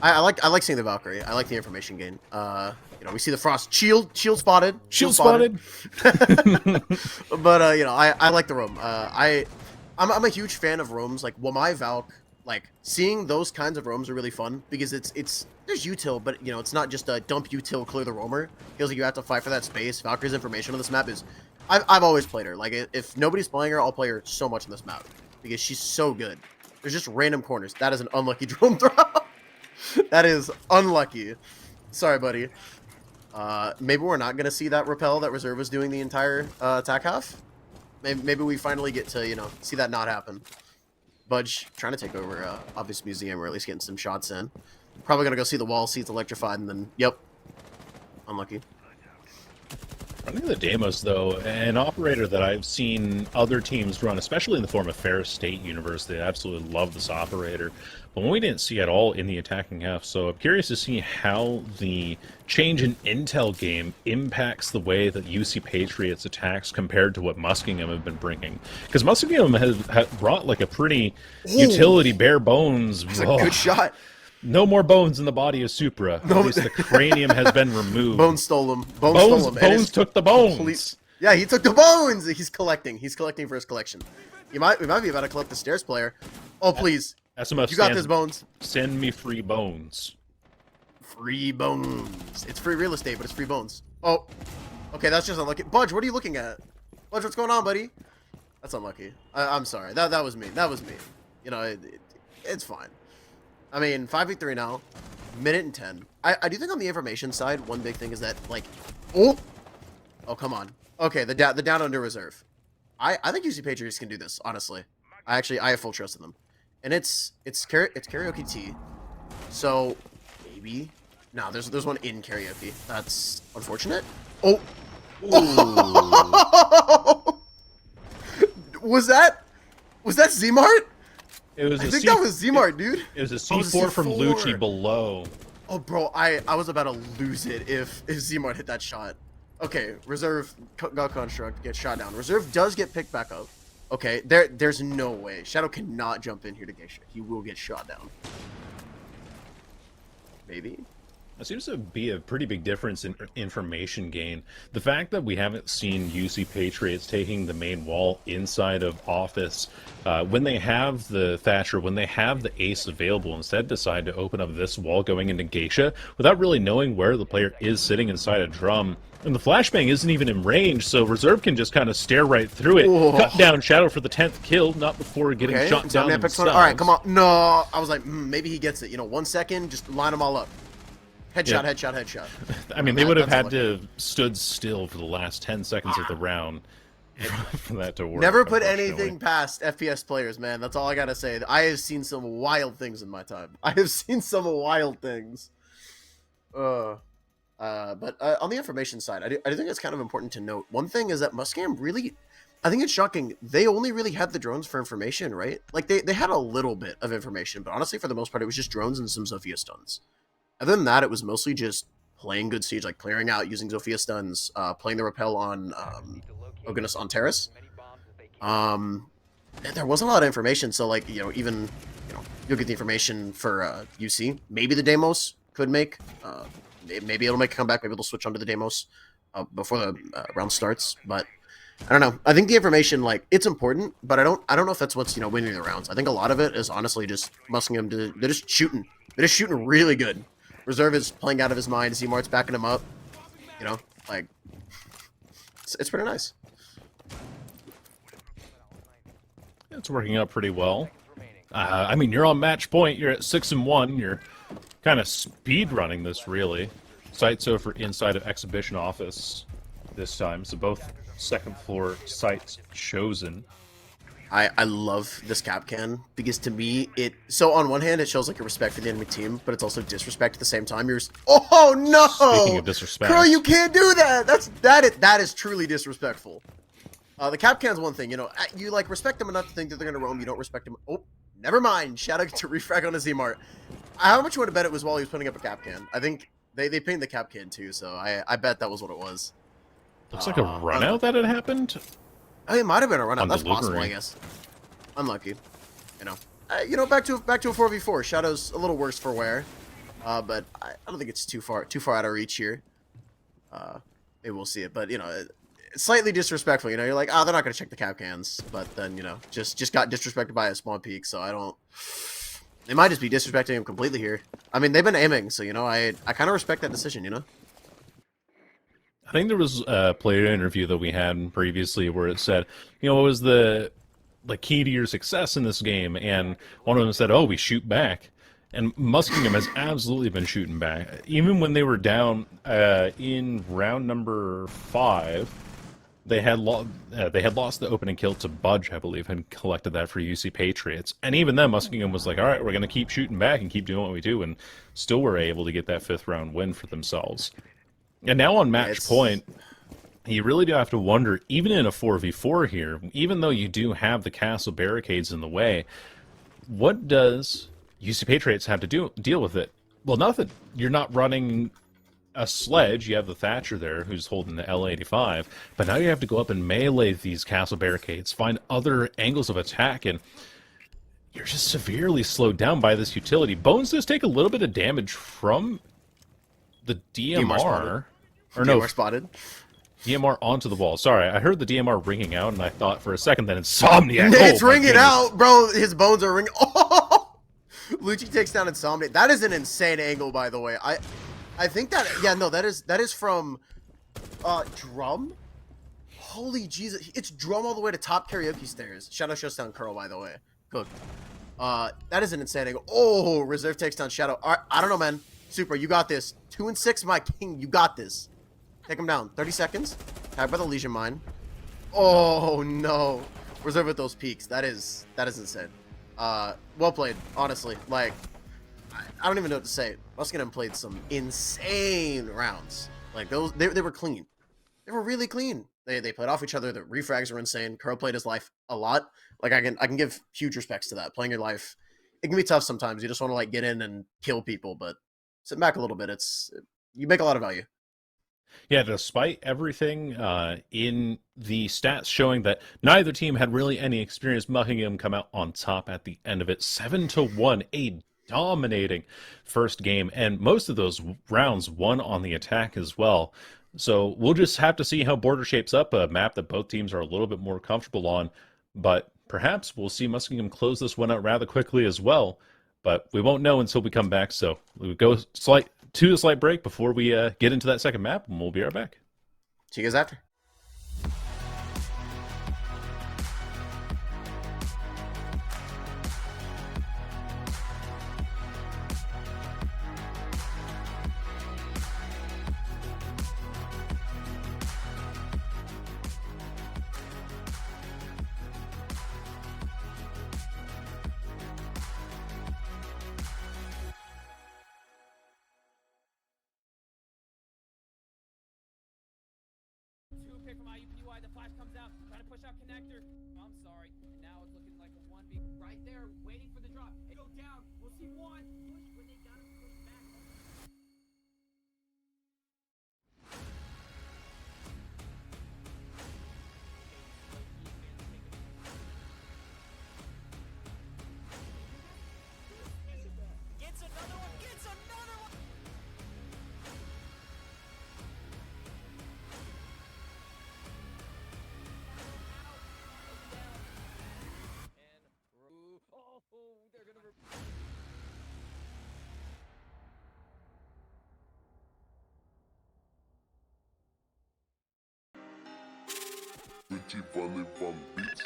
I like seeing the Valkyrie. I like the information gain. You know, we see the Frost shield spotted. Shield spotted. But you know, I like the roam. I'm a huge fan of roams. Like Wamai Valk, like seeing those kinds of roams are really fun because it's there's util, but you know, it's not just a dump util, clear the roamer. Feels like you have to fight for that space. Valkyrie's information on this map is, I've always played her. Like if nobody's playing her, I'll play her so much on this map because she's so good. There's just random corners. That is an unlucky drone throw. That is unlucky. Sorry, buddy. Maybe we're not gonna see that repel that Reserve was doing the entire attack half. Maybe we finally get to, you know, see that not happen. Budge trying to take over Obvious Museum, or at least getting some shots in. Probably gonna go see the wall, see it's electrified, and then, yep. Unlucky. Running the Deimos, though, an operator that I've seen other teams run, especially in the form of Ferris State University. I absolutely love this operator, but we didn't see at all in the attacking half. So I'm curious to see how the change in intel game impacts the way that UC Patriots attacks compared to what Muskingum have been bringing. Because Muskingum has brought like a pretty utility bare bones. It's a good shot. No more bones in the body of Supra. No. At least the cranium has been removed. Bones stole him. Bones stole him. Bones took the bones. Yeah, he took the bones. He's collecting. He's collecting for his collection. We might be about to collect the stairs player. Oh, please. SMF You got this, Bones. Send me free bones. Free bones. It's free real estate, but it's free bones. Oh. Okay, that's just unlucky. Budge, what are you looking at? Budge, what's going on, buddy? That's unlucky. I'm sorry. That was me. That was me. You know, it's fine. I mean, 5v3 now. Minute and 10. I do think on the information side, one big thing is that, like... Oh! Oh, come on. Okay, the down under reserve. I think UC Patriots can do this, honestly. I have full trust in them. And it's karaoke T. So, maybe... No, there's one in karaoke. That's unfortunate. Oh! Oh! Was that Z-Mart? It was I think that was Z-Mart, dude. It was a C4 from Lucci below. Oh, bro, I was about to lose it if Z-Mart hit that shot. Okay, Reserve got construct, gets shot down. Reserve does get picked back up. Okay, there's no way. Shadow cannot jump in here to Geisha. He will get shot down. Maybe? It seems to be a pretty big difference in information gain. The fact that we haven't seen UC Patriots taking the main wall inside of Office, when they have the Thatcher, when they have the Ace available, instead decide to open up this wall going into Geisha without really knowing where the player is sitting inside a drum. And the flashbang isn't even in range, so Reserve can just kind of stare right through it. Whoa. Cut down Shadow for the 10th kill, not before getting shot down themselves. All right, come on. No, I was like, maybe he gets it. You know, 1 second, just line them all up. Headshot, Yeah. headshot, headshot. I mean, they would have had to have stood still for the last 10 seconds of the round for that to work. Never put unfortunately. anything past FPS players, man. That's all I gotta say. I have seen some wild things in my time. I have seen some wild things. But on the information side, I do think it's kind of important to note. One thing is that Muskingum really, I think it's shocking. They only really had the drones for information, right? Like, they had a little bit of information, but honestly, for the most part, it was just drones and some Zofia stuns. Other than that, it was mostly just playing good siege, like clearing out, using Zofia stuns, playing the repel on, oh goodness, on Terrace. There wasn't a lot of information, so like, you'll get the information for UC. Maybe the Deimos could make, maybe it'll make a comeback, maybe they'll switch onto the Deimos before the round starts, but I don't know. I think the information, like, it's important, but I don't know if that's what's, winning the rounds. I think a lot of it is honestly just Muskingum. They're just shooting. They're just shooting really good. Reserve is playing out of his mind. Z-Mart's backing him up. Like, it's pretty nice. It's working out pretty well. I mean, you're on match point. You're at 6-1. You're kind of speed running this, really. Sites over inside of Exhibition Office this time, so both second floor sites chosen. I love this cap can because to me so on one hand it shows like a respect for the enemy team, but it's also disrespect at the same time. Oh no! Speaking of disrespect, Crow, you can't do that. That is truly disrespectful. The cap can's one thing, you like respect them enough to think that they're gonna roam. You don't respect them. Oh, never mind. Shout out to refrag on a Z-Mart. How much you want to bet it was while he was putting up a cap can? I think they painted the cap can too, so I bet that was what it was. Looks like a run out that had happened. Oh, it might have been a run out. On That's delivery. possible, I guess. Unlucky. Back to a 4v4. Shadow's a little worse for wear. But I don't think it's too far out of reach here. Maybe we'll see it, but it's slightly disrespectful. You're like, they're not gonna check the cap cans, but then just got disrespected by a spawn peak. So I don't. They might just be disrespecting him completely here. I mean, they've been aiming, so I kind of respect that decision. I think there was a player interview that we had previously where it said, what was the key to your success in this game? And one of them said, "Oh, we shoot back." And Muskingum has absolutely been shooting back. Even when they were down in round number 5, they had lost the opening kill to Budge, I believe, and collected that for UC Patriots. And even then, Muskingum was like, all right, we're going to keep shooting back and keep doing what we do, and still were able to get that 5th round win for themselves. And now on match point, you really do have to wonder, even in a 4v4 here, even though you do have the castle barricades in the way, what does UC Patriots have to deal with it? Well, nothing. You're not running a sledge. You have the Thatcher there who's holding the L85, but now you have to go up and melee these castle barricades, find other angles of attack, and you're just severely slowed down by this utility. Bones does take a little bit of damage from the DMR. DMR spotted. DMR onto the wall. Sorry, I heard the DMR ringing out, and I thought for a second that Insomniac. It's ringing out, bro. His bones are ringing. Oh! Lucci takes down Insomniac. That is an insane angle, by the way. I think that, yeah, no, that is from Drum. Holy Jesus, it's Drum all the way to top karaoke stairs. Shadow shuts down Curl, by the way. Cook. That is an insane angle. Oh, Reserve takes down Shadow. All right, I don't know, man. Super, you got this. 2 and 6, my king. You got this. Take him down. 30 seconds. Tagged by the Legion Mine. Oh no. Reserve with those peaks. That is insane. Well played, honestly. Like, I don't even know what to say. Muskingum played some insane rounds. Like those, they were clean. They were really clean. They played off each other. The refrags were insane. Curl played his life a lot. Like I can give huge respects to that. Playing your life, it can be tough sometimes. You just want to like get in and kill people, but sit back a little bit. You make a lot of value. Yeah, despite everything in the stats showing that neither team had really any experience, Muskingum come out on top at the end of it, 7-1, a dominating first game, and most of those rounds won on the attack as well. So we'll just have to see how Border shapes up, a map that both teams are a little bit more comfortable on, but perhaps we'll see Muskingum close this one out rather quickly as well, but we won't know until we come back, so we'll go to a slight break before we get into that second map, and we'll be right back. See you guys after. Pick from UI, the flash comes out, trying to push out connector. Oh, I'm sorry. And now it's looking like a 1v right there, waiting for the drop. Hey, go down. We'll see one. Push when they got him pushed back. Gets another one. Gets another one. They're gonna Beats.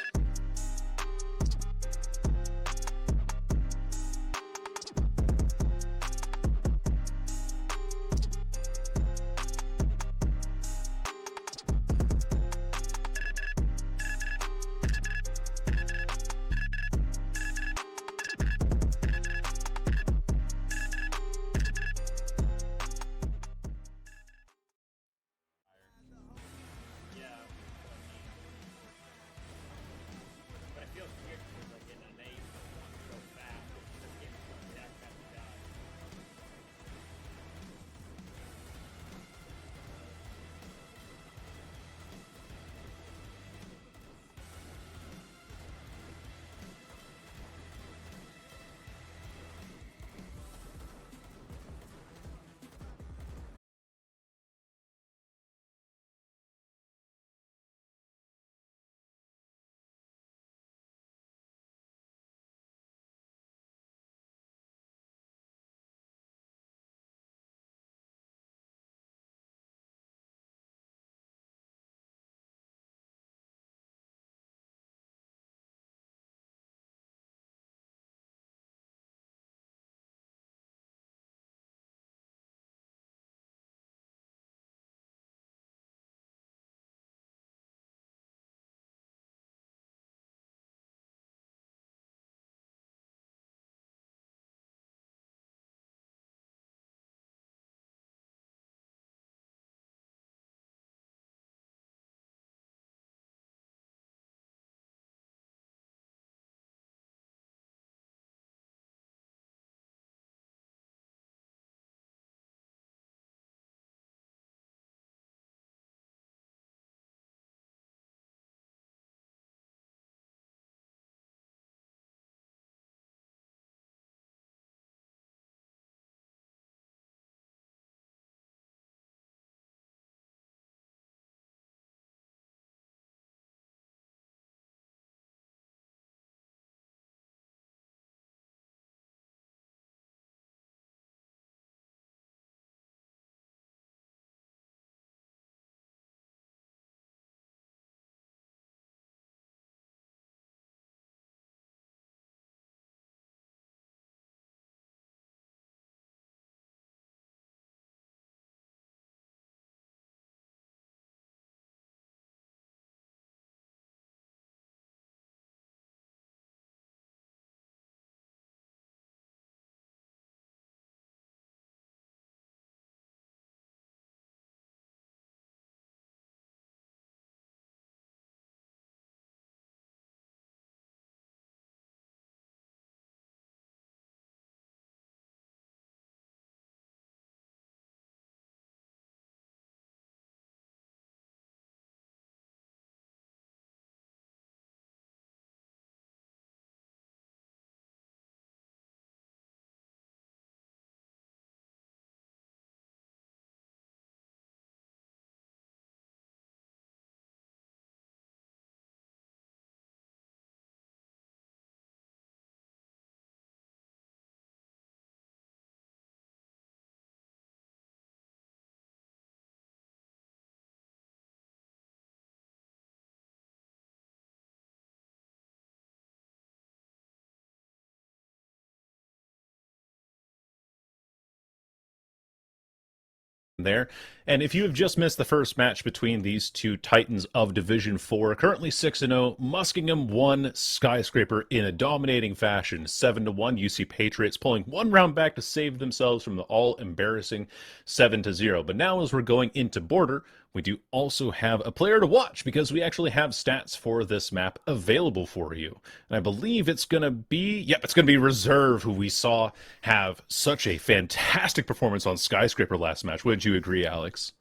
there. And if you have just missed the first match between these two titans of Division 4, currently 6-0, Muskingum won Skyscraper in a dominating fashion, 7-1. UC Patriots pulling one round back to save themselves from the all-embarrassing 7-0. But now as we're going into Border, we do also have a player to watch because we actually have stats for this map available for you. And I believe it's going to be, it's going to be Reserve, who we saw have such a fantastic performance on Skyscraper last match. Wouldn't you agree, Alex?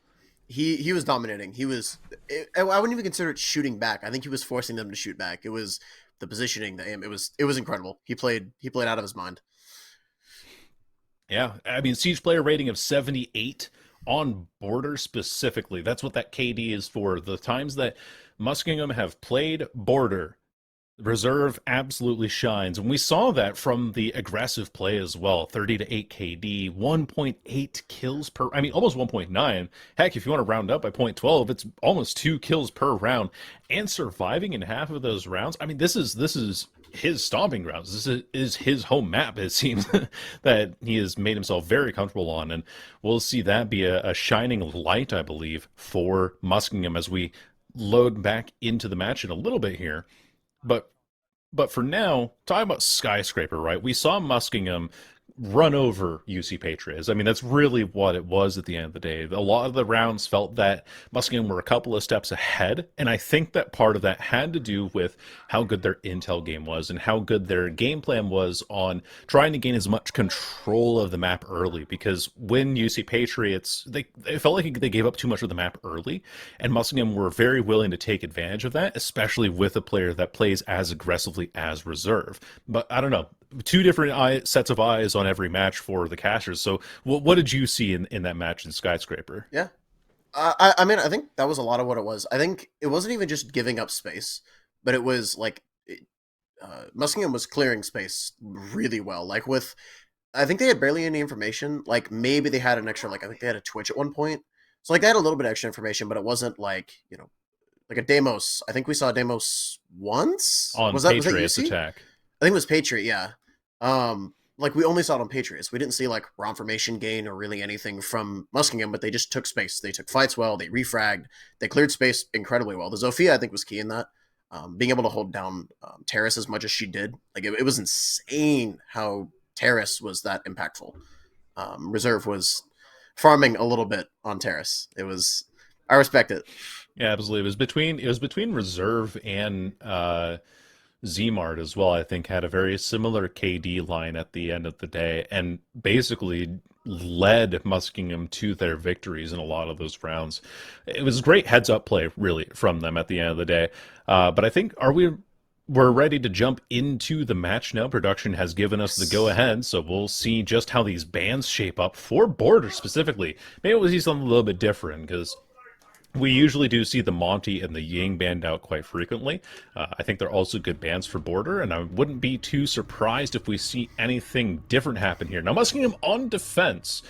He was dominating. I wouldn't even consider it shooting back. I think he was forcing them to shoot back. It was the positioning, the aim. It was incredible. He played out of his mind. Yeah, I mean, siege player rating of 78 on Border specifically. That's what that KD is for. The times that Muskingum have played Border, Reserve absolutely shines. And we saw that from the aggressive play as well. 30 to 8 KD, 1.8 kills per, almost 1.9. Heck, if you want to round up by 0.12, it's almost 2 kills per round. And surviving in half of those rounds. I mean, this is his stomping grounds. This is his home map, it seems, that he has made himself very comfortable on. And we'll see that be a shining light, I believe, for Muskingum as we load back into the match in a little bit here. But for now, talking about Skyscraper, right? We saw Muskingum run over UC Patriots. I mean, that's really what it was at the end of the day. A lot of the rounds felt that Muskingum were a couple of steps ahead, and I think that part of that had to do with how good their intel game was and how good their game plan was on trying to gain as much control of the map early, because when UC Patriots, it felt like they gave up too much of the map early, and Muskingum were very willing to take advantage of that, especially with a player that plays as aggressively as Reserve. But I don't know. Two different sets of eyes on every match for the casters. So what did you see in that match in Skyscraper? Yeah. I mean, I think that was a lot of what it was. I think it wasn't even just giving up space, but it was like Muskingum was clearing space really well. Like I think they had barely any information. Like maybe they had an extra, I think they had a Twitch at one point. So they had a little bit of extra information, but it wasn't like a Deimos. I think we saw Deimos once on Patriots attack. I think it was Patriot, yeah. We only saw it on Patriots. We didn't see raw information gain or really anything from Muskingum, but they just took space. They took fights well, they refragged, they cleared space incredibly well. The Zofia, I think, was key in that. Being able to hold down Terrace as much as she did. It was insane how Terrace was that impactful. Reserve was farming a little bit on Terrace. I respect it. Yeah, absolutely. It was between Reserve and Zmart as well, I think, had a very similar KD line at the end of the day and basically led Muskingum to their victories in a lot of those rounds. It was great heads-up play, really, from them at the end of the day. But I think, we're ready to jump into the match now. Production has given us the go-ahead, so we'll see just how these bands shape up for Border specifically. Maybe we'll see something a little bit different, because we usually do see the Monty and the Ying band out quite frequently. I think they're also good bands for Border, and I wouldn't be too surprised if we see anything different happen here. Now, Muskingum on defense.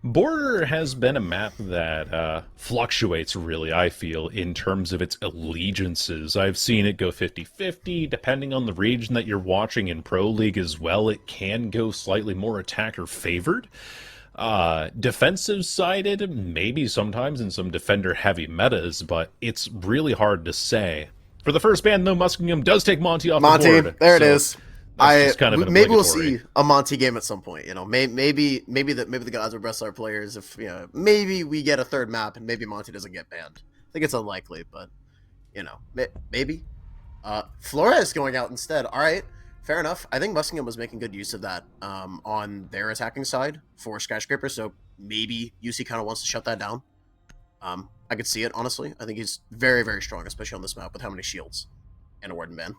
Border has been a map that fluctuates, really, I feel, in terms of its allegiances. I've seen it go 50-50, depending on the region that you're watching in Pro League as well. It can go slightly more attacker-favored. Defensive sided, maybe sometimes in some defender heavy metas, but it's really hard to say. For the first ban, though, Muskingum does take Monty off the board. There it is. Maybe we'll see a Monty game at some point. Maybe the gods will bless our players if maybe we get a third map and maybe Monty doesn't get banned. I think it's unlikely, but maybe. Flores going out instead. All right. Fair enough. I think Muskingum was making good use of that on their attacking side for Skyscraper, so maybe UC kind of wants to shut that down. I could see it, honestly. I think he's very, very strong, especially on this map with how many shields and a Warden ban.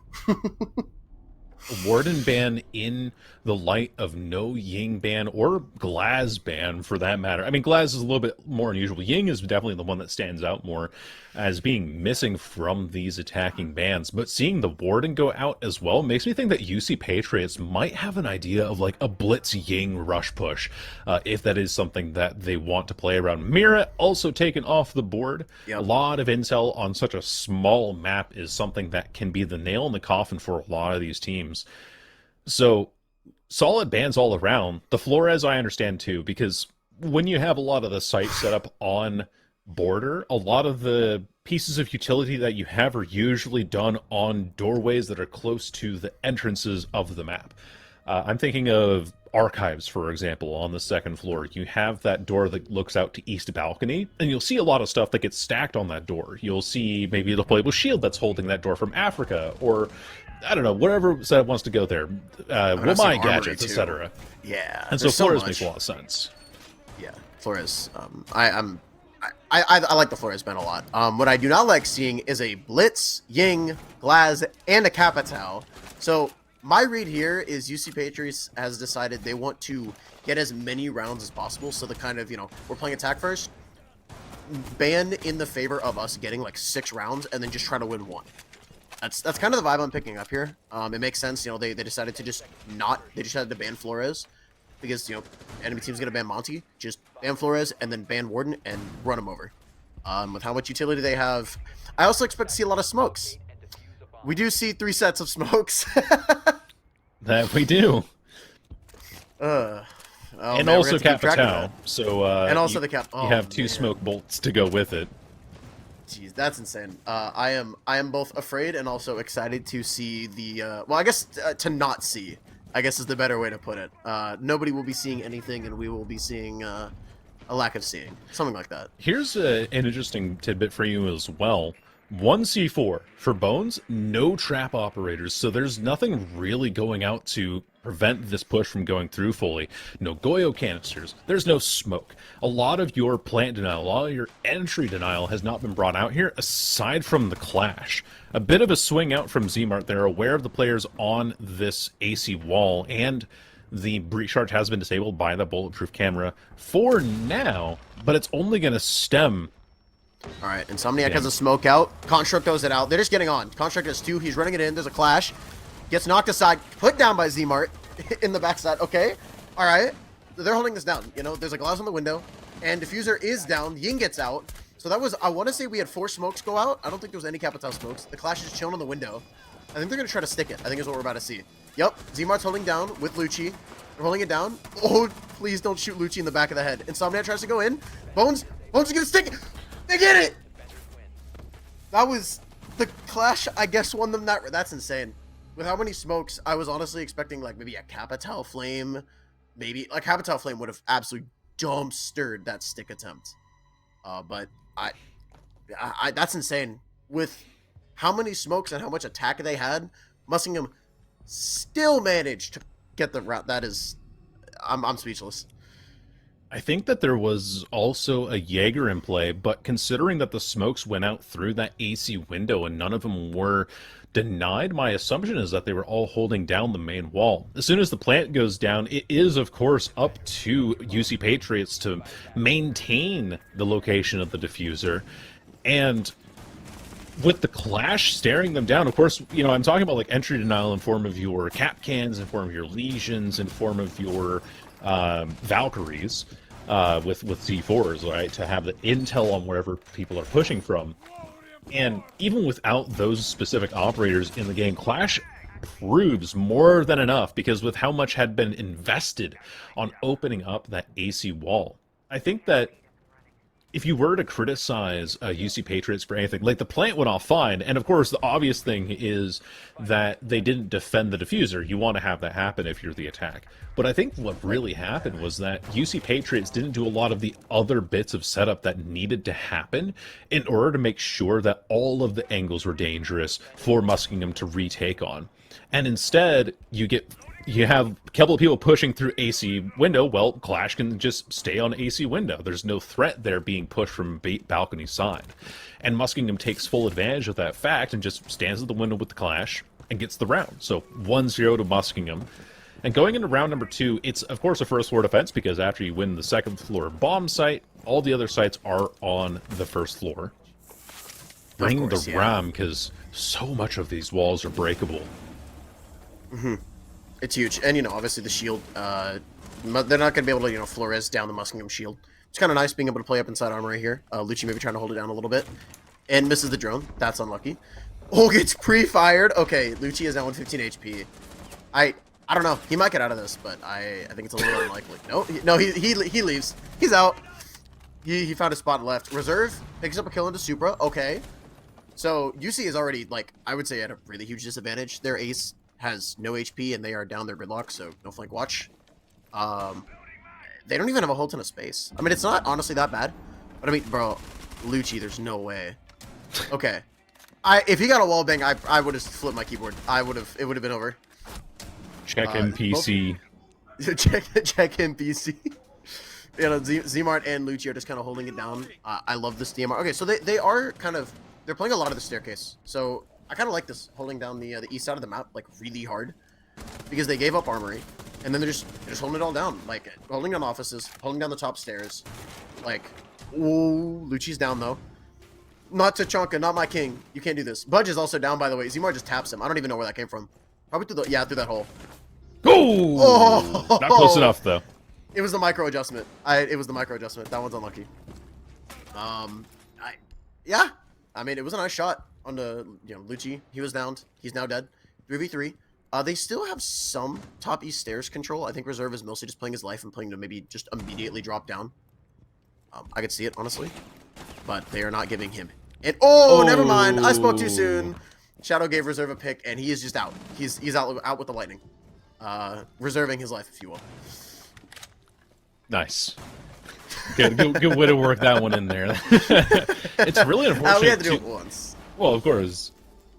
A Warden ban in the light of no Ying ban or Glaz ban, for that matter. I mean, Glaz is a little bit more unusual. Ying is definitely the one that stands out more as being missing from these attacking bans. But seeing the Warden go out as well makes me think that UC Patriots might have an idea of a Blitz Ying rush push, if that is something that they want to play around. Mira also taken off the board. Yep. A lot of intel on such a small map is something that can be the nail in the coffin for a lot of these teams. So solid bans all around. The Flores I understand too, because when you have a lot of the sites set up on border, a lot of the pieces of utility that you have are usually done on doorways that are close to the entrances of the map. I'm thinking of archives, for example, on the second floor. You have that door that looks out to east balcony, and you'll see a lot of stuff that gets stacked on that door. You'll see maybe the playable shield that's holding that door from Africa, or I don't know, whatever setup wants to go there. Womai gadgets, etc. Yeah, And so Flores makes a lot of sense. Yeah, Flores. I like the Flores ban a lot. What I do not like seeing is a Blitz, Ying, Glaz, and a Capitao. So my read here is UC Patriots has decided they want to get as many rounds as possible. So the kind of, we're playing attack first, ban in the favor of us getting like 6 rounds and then just try to win 1. That's kind of the vibe I'm picking up here. It makes sense. They decided to they decided to ban Flores because, enemy team's going to ban Monty, just ban Flores and then ban Warden and run him over. With how much utility they have, I also expect to see a lot of smokes. We do see 3 sets of smokes. That we do. Oh, and man, also Capitao. So and also the Cap. you Oh, have 2 man. smoke bolts to go with it. Jeez, that's insane. I am both afraid and also excited to see the. Well, I guess to not see, I guess is the better way to put it. Nobody will be seeing anything, and we will be seeing a lack of seeing, something like that. Here's an interesting tidbit for you as well. 1 C4 for Bones, no trap operators, so there's nothing really going out to prevent this push from going through fully. No Goyo canisters, there's no smoke. A lot of your plant denial, a lot of your entry denial has not been brought out here, aside from the clash. A bit of a swing out from Zmart. They're aware of the players on this AC wall, and the breach charge has been disabled by the bulletproof camera for now, but it's only going to stem. All right, Insomniac has a smoke out. Construct throws it out. They're just getting on. Construct has 2. He's running it in. There's a clash. Gets knocked aside. Put down by Zmart in the backside. Okay. All right. They're holding this down. There's a glass on the window. And Diffuser is down. Ying gets out. So that was, I want to say we had 4 smokes go out. I don't think there was any Capitao smokes. The clash is chilling on the window. I think they're going to try to stick it. I think is what we're about to see. Yep. Zmart's holding down with Lucci. They're holding it down. Oh, please don't shoot Lucci in the back of the head. Insomniac tries to go in. Bones is going to stick it. They get it! That was the clash, I guess, won them that. That's insane. With how many smokes, I was honestly expecting, like, maybe a Capitao Flame. Maybe, like, Capitao Flame would have absolutely dumpstered that stick attempt. But I that's insane. With how many smokes and how much attack they had, Muskingum still managed to get the route. That is, I'm speechless. I think that there was also a Jaeger in play, but considering that the smokes went out through that AC window and none of them were denied, my assumption is that they were all holding down the main wall. As soon as the plant goes down, it is, of course, up to UC Patriots to maintain the location of the diffuser. And with the clash staring them down, of course, I'm talking about like entry denial in form of your cap cans, in form of your lesions, in form of your Valkyries with C4s, right, to have the intel on wherever people are pushing from. And even without those specific operators in the game, Clash proves more than enough, because with how much had been invested on opening up that AC wall, I think that if you were to criticize UC Patriots for anything, like the plant went off fine, and of course the obvious thing is that they didn't defend the diffuser. You want to have that happen if you're the attack. But I think what really happened was that UC Patriots didn't do a lot of the other bits of setup that needed to happen in order to make sure that all of the angles were dangerous for Muskingum to retake on. And instead, you have a couple of people pushing through AC window. Well, Clash can just stay on AC window. There's no threat there being pushed from balcony side. And Muskingum takes full advantage of that fact and just stands at the window with the Clash and gets the round. So 1-0 to Muskingum. And going into round number 2, it's of course a first floor defense, because after you win the second floor bomb site, all the other sites are on the first floor. Bring the RAM, because so much of these walls are breakable. Mm-hmm. It's huge. And, obviously the shield, they're not going to be able to, Flores down the Muskingum shield. It's kind of nice being able to play up inside armor right here. Lucci maybe trying to hold it down a little bit. And misses the drone. That's unlucky. Oh, gets pre-fired. Okay, Lucci is now on 15 HP. I don't know. He might get out of this, but I think it's a little unlikely. No, he leaves. He's out. He found a spot left. Reserve picks up a kill into Supra. Okay. So UC is already, like, I would say at a really huge disadvantage. Their ace has no HP and they are down their gridlock, so no flank watch. They don't even have a whole ton of space. I mean, it's not honestly that bad. But I mean, bro, Lucci, there's no way. Okay. If he got a wall bang, I would have flipped my keyboard. It would have been over. Check NPC. check NPC. You know, Zmart and Lucci are just kind of holding it down. I love this DMR. Okay, so they are kind of, they're playing a lot of the staircase. So I kind of like this, holding down the east side of the map like really hard, because they gave up armory, and then they're just holding it all down, like holding down offices, holding down the top stairs. Like, ooh, Lucci's down though. Not Tachanka, not my king. You can't do this. Budge is also down, by the way. Zmart just taps him. I don't even know where that came from. Probably through that hole. Oh! Not close enough though. It was the micro adjustment. It was the micro adjustment. That one's unlucky. Yeah. I mean, it was a nice shot on the, Lucci. He was downed. He's now dead. 3v3. They still have some top east stairs control. I think Reserve is mostly just playing his life and playing to maybe just immediately drop down. I could see it, honestly. But they are not giving him it. Oh, never mind. I spoke too soon. Shadow gave Reserve a pick, and he is just out. He's out with the lightning. Reserving his life, if you will. Nice. Good way to work that one in there. It's really unfortunate. We had to do it once. Well, of course.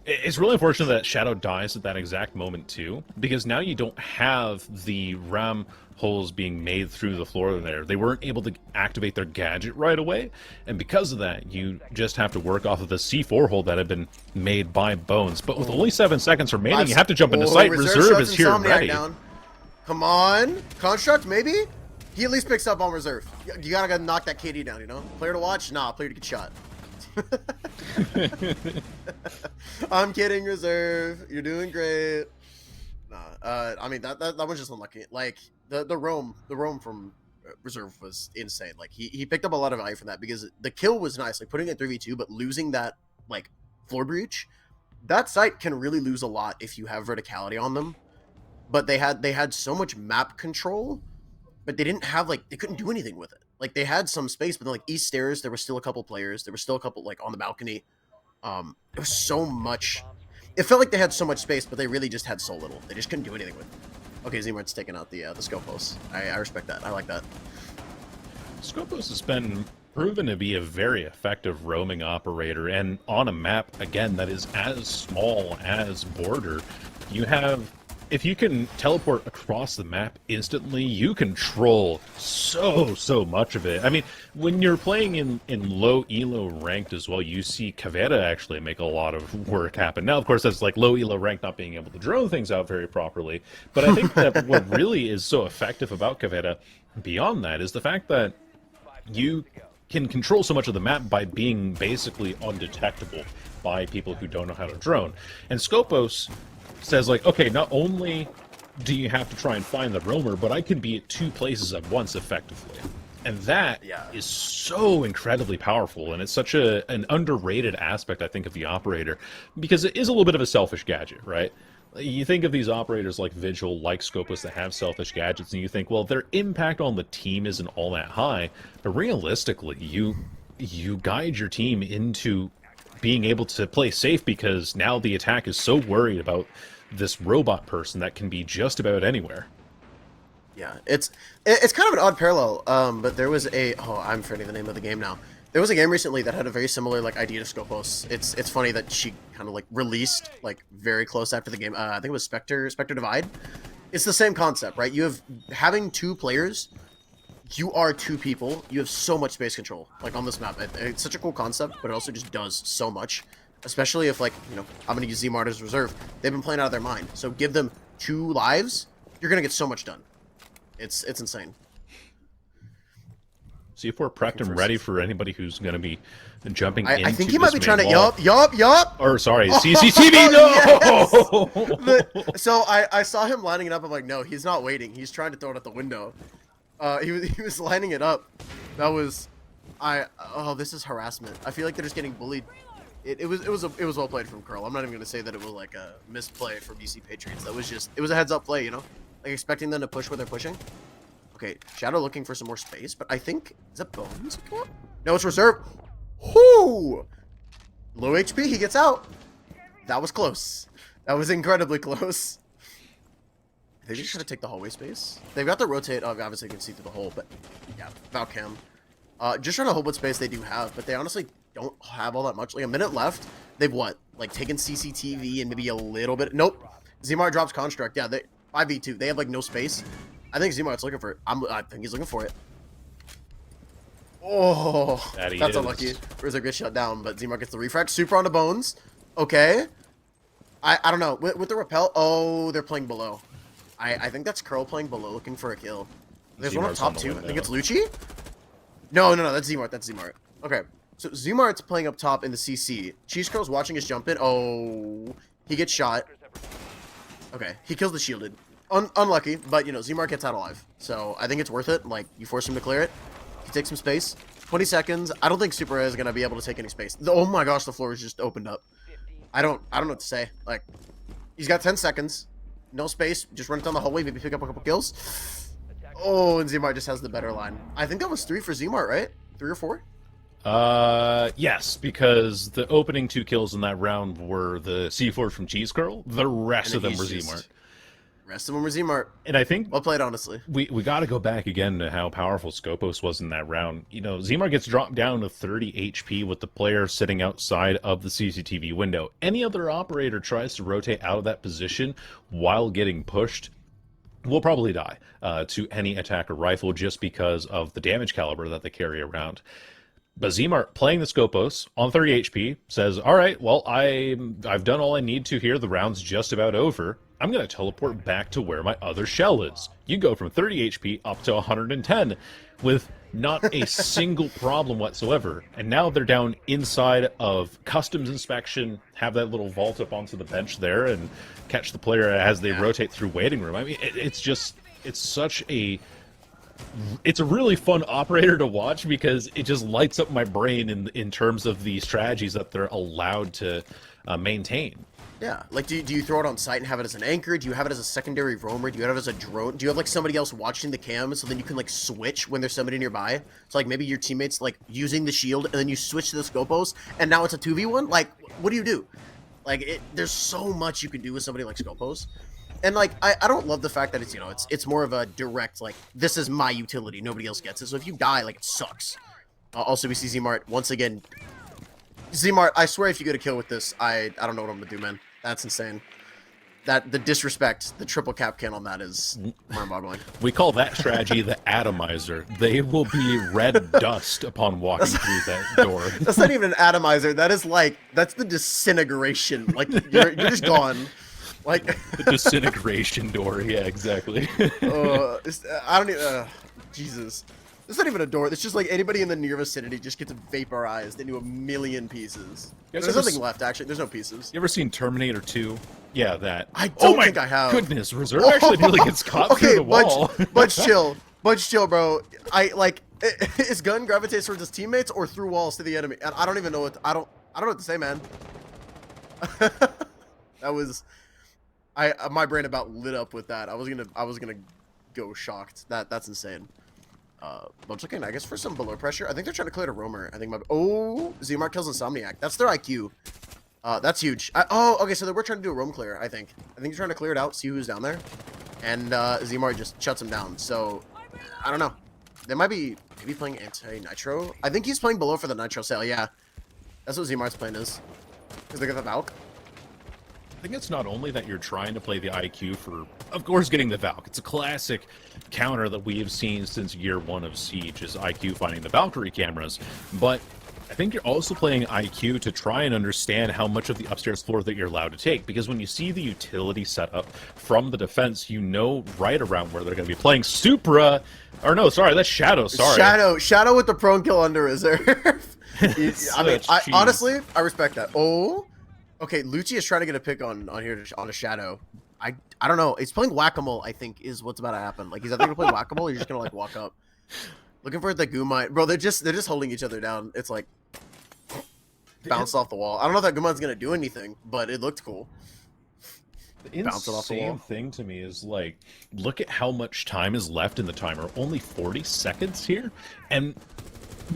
It's really unfortunate that Shadow dies at that exact moment, too, because now you don't have the ram holes being made through the floor there. They weren't able to activate their gadget right away, and because of that, you just have to work off of the C4 hole that had been made by Bones. But with only 7 seconds remaining, you have to jump into sight. Reserve is here ready. Down. Come on. Construct, maybe? He at least picks up on Reserve. You gotta knock that KD down, you know? Player to watch? Nah, player to get shot. I'm kidding, Reserve. You're doing great. Nah, I mean, that was just unlucky. Like, the roam from Reserve was insane. Like, he picked up a lot of value from that, because the kill was nice, like putting it 3v2, but losing that, like, floor breach, that site can really lose a lot if you have verticality on them. But they had so much map control, but they didn't have, like, they couldn't do anything with it. Like, they had some space, but then, like, east stairs, there were still a couple players. There were still a couple, like, on the balcony. It was so much. It felt like they had so much space, but they really just had so little. They just couldn't do anything with it. Okay, Zmart's taking out the Scopos. I respect that. I like that. Scopos has been proven to be a very effective roaming operator, and on a map, again, that is as small as Border, you have... If you can teleport across the map instantly, you control so much of it. I mean, when you're playing in low elo ranked as well, you see Caveira actually make a lot of work happen. Now, of course, that's like low elo ranked not being able to drone things out very properly. But I think that what really is so effective about Caveira beyond that is the fact that you can control so much of the map by being basically undetectable by people who don't know how to drone. And Scopos says, like, okay, not only do you have to try and find the roamer, but I can be at 2 places at once effectively. And that is so incredibly powerful, and it's such an underrated aspect, I think, of the operator, because it is a little bit of a selfish gadget, right? You think of these operators like Vigil, like Scopus, that have selfish gadgets, and you think, well, their impact on the team isn't all that high, but realistically, you guide your team into being able to play safe, because now the attack is so worried about this robot person that can be just about anywhere. Yeah, it's kind of an odd parallel, but there was I'm forgetting the name of the game now. There was a game recently that had a very similar, like, idea to Scopos. It's funny that she kind of, like, released, like, very close after the game. I think it was Spectre Divide. It's the same concept, right? Having 2 players, you are 2 people. You have so much space control, like, on this map. It's such a cool concept, but it also just does so much. Especially if, like, I'm going to use Zmart as Reserve. They've been playing out of their mind. So give them 2 lives, you're going to get so much done. It's insane. See if we're prepped and ready for anybody who's going to be jumping into I think he might be trying to... Yup! Or, sorry, Oh, CCTV, no! Yes! So I saw him lining it up. I'm like, no, he's not waiting. He's trying to throw it at the window. He was lining it up. That was... oh, this is harassment. I feel like they're just getting bullied. It was well played from Curl. I'm not even gonna say that it was like a misplay from DC Patriots. That was just, it was a heads up play, you know, like expecting them to push where they're pushing. Okay, Shadow looking for some more space, but I think, is that Bones? No, it's Reserve. Whoo! Low HP, he gets out. That was close. That was incredibly close. They just try to take the hallway space. They've got the rotate. Oh, obviously you can see through the hole, but yeah, Valcam. Just trying to hold what space they do have, but they honestly don't have all that much. Like a minute left. They've what? Like taken CCTV and maybe a little bit. Nope. Zmart drops Construct. Yeah, they 5v2. They have like no space. I think Zmart's looking for it. I think he's looking for it. Oh, that's unlucky. There's a good shutdown, but Zmart gets the refract. Super onto Bones. Okay. I don't know. With the repel. Oh, they're playing below. I think that's Curl playing below looking for a kill. There's one on top too. I think it's Lucci. No, that's Zmart. That's Zmart. Okay. So Zmart's playing up top in the CC. Cheese Curl's watching his jump in. Oh, he gets shot. Okay, he kills the shielded. Unlucky, but you know, Zmart gets out alive. So I think it's worth it. Like, you force him to clear it. He takes some space. 20 seconds. I don't think Super is gonna be able to take any space. Oh my gosh, the floor is just opened up. I don't know what to say. Like, he's got 10 seconds. No space. Just run it down the hallway. Maybe pick up a couple kills. Oh, and Zmart just has the better line. I think that was 3 for Zmart, right? 3 or 4? Yes, because the opening 2 kills in that round were the C4 from Cheese Curl. The rest of them were Zmart. Rest of them were Zmart. And I think well played, honestly. We got to go back again to how powerful Scopos was in that round. You know, Zmart gets dropped down to 30 HP with the player sitting outside of the CCTV window. Any other operator tries to rotate out of that position while getting pushed will probably die to any attacker rifle just because of the damage caliber that they carry around. But Zmart playing the Scopos on 30 HP says, all right, well, I've done all I need to here. The round's just about over. I'm going to teleport back to where my other shell is. You go from 30 HP up to 110 with not a single problem whatsoever. And now they're down inside of customs inspection, have that little vault up onto the bench there and catch the player as they rotate through waiting room. I mean, it's a really fun operator to watch because it just lights up my brain in terms of the strategies that they're allowed to maintain. Yeah, like do you throw it on site and have it as an anchor? Do you have it as a secondary roamer? Do you have it as a drone? Do you have like somebody else watching the cam so then you can like switch when there's somebody nearby? So like maybe your teammates like using the shield and then you switch to the Scopos and now it's a 2v1? Like what do? Like there's so much you can do with somebody like Scopos. And like I don't love the fact that it's, you know, it's more of a direct like this is my utility, nobody else gets it. So if you die, like it sucks. Also we see Zmart once again. Zmart, I swear if you get a kill with this, I don't know what I'm gonna do, man. That's insane. That the disrespect, the triple cap can on that is mind-boggling. We call that strategy the atomizer. They will be red dust upon walking through that door. That's not even an atomizer. That is like that's the disintegration. Like you're just gone. Like the disintegration door. Yeah, exactly. I don't even. Jesus. It's not even a door. It's just like anybody in the near vicinity just gets vaporized into a million pieces. There's nothing left, actually. There's no pieces. You ever seen Terminator 2? Yeah, that. I don't think I have. Goodness, Reserve actually nearly gets caught through the wall. Budge chill. Budge chill, bro. His gun gravitates towards his teammates or through walls to the enemy. And I don't even know what, I don't know what to say, man. That was, my brain about lit up with that. I was gonna go shocked. That's insane. But looking, I guess, for some below pressure. I think they're trying to clear to roamer. I think Zmart kills Insomniac. That's their IQ. That's huge. Okay, so we're trying to do a roam clear, I think. They're trying to clear it out, see who's down there. And Zmart just shuts him down. So, I don't know. They might be maybe playing anti-nitro. I think he's playing below for the nitro sale, yeah. That's what Zmart's plan is. Because they got the Valk. I think it's not only that you're trying to play the IQ for, of course, getting the Valk. It's a classic counter that we have seen since year 1 of Siege, is IQ finding the Valkyrie cameras. But I think you're also playing IQ to try and understand how much of the upstairs floor that you're allowed to take. Because when you see the utility set up from the defense, you know right around where they're going to be playing. Supra, or no, sorry, that's Shadow, sorry. Shadow with the prone kill under reserve. I mean, honestly, I respect that. Okay, Lucci is trying to get a pick on here on a Shadow. I don't know. He's playing whack-a-mole, I think, is what's about to happen. Like, he's either gonna play whack-a-mole or he's just gonna like walk up. Looking for the Gumite. Bro, they're just holding each other down. It's like bounced off the wall. I don't know if that Gumon's gonna do anything, but it looked cool. The Bounce it off the wall. insane thing to me is, like, look at how much time is left in the timer. Only 40 seconds here, and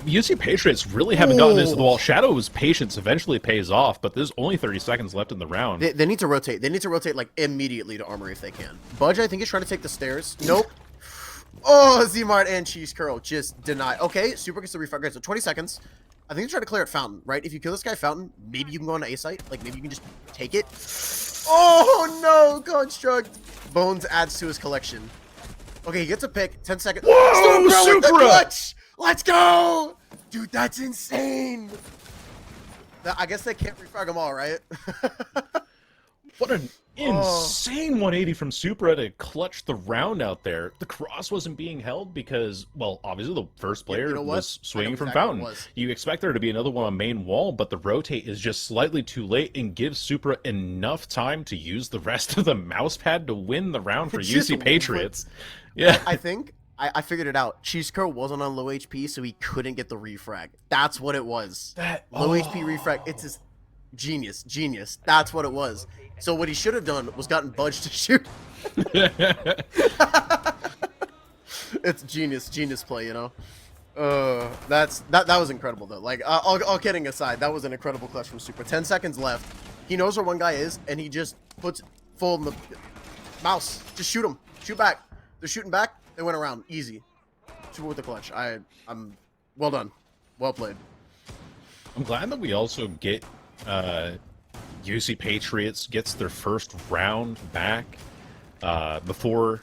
UC Patriots really haven't gotten this to the wall. Shadow's patience eventually pays off, but there's only 30 seconds left in the round. They need to rotate. They need to rotate, like, immediately to armor if they can. Budge, I think, is trying to take the stairs. Nope. Oh, Z-Mart and Cheese Curl just deny. Okay, Super gets the refrag. Okay, so 20 seconds. I think they're trying to clear at Fountain, right? If you kill this guy Fountain, maybe you can go on to A-Site. Like, maybe you can just take it. Oh, no! Construct. Bones adds to his collection. Okay, he gets a pick. 10 seconds. Whoa, Supra with the Supra! clutch! Let's go! Dude, that's insane! I guess they can't refrag them all, right? What an insane 180 from Supra to clutch the round out there. The cross wasn't being held because, well, obviously the first player you know what? was swinging from exactly Fountain. You expect there to be another one on main wall, but the rotate is just slightly too late and gives Supra enough time to use the rest of the mouse pad to win the round for Just UC Patriots. Yeah. I think I figured it out. Cheese Curl wasn't on low HP, so he couldn't get the refrag. That's what it was. Low HP refrag. It's his genius. That's what it was. So what he should have done was gotten Budge to shoot. It's genius play, you know. That was incredible though. Like all kidding aside, that was an incredible clutch from Super. 10 seconds left. He knows where one guy is, and he just puts full in the mouse. Just shoot him. Shoot back. They're shooting back. They went around easy. Super with the clutch. I'm well done. Well played. I'm glad that we also get UC Patriots gets their first round back before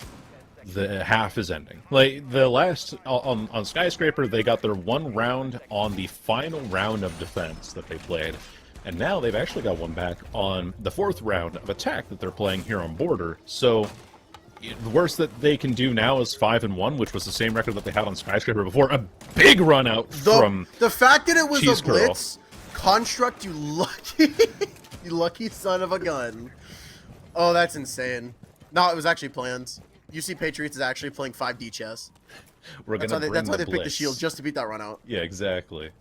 the half is ending. Like the last on Skyscraper, they got their one round on the final round of defense that they played, and now they've actually got one back on the fourth round of attack that they're playing here on Border. So the worst that they can do now is 5-1, which was the same record that they had on Skyscraper before. A big run out from the fact that it was Cheese a Curl. blitz construct, you lucky. You lucky son of a gun. Oh, that's insane. No, it was actually planned. UC Patriots is actually playing 5D chess. That's why they picked the shield, just to beat that run out. Yeah, exactly.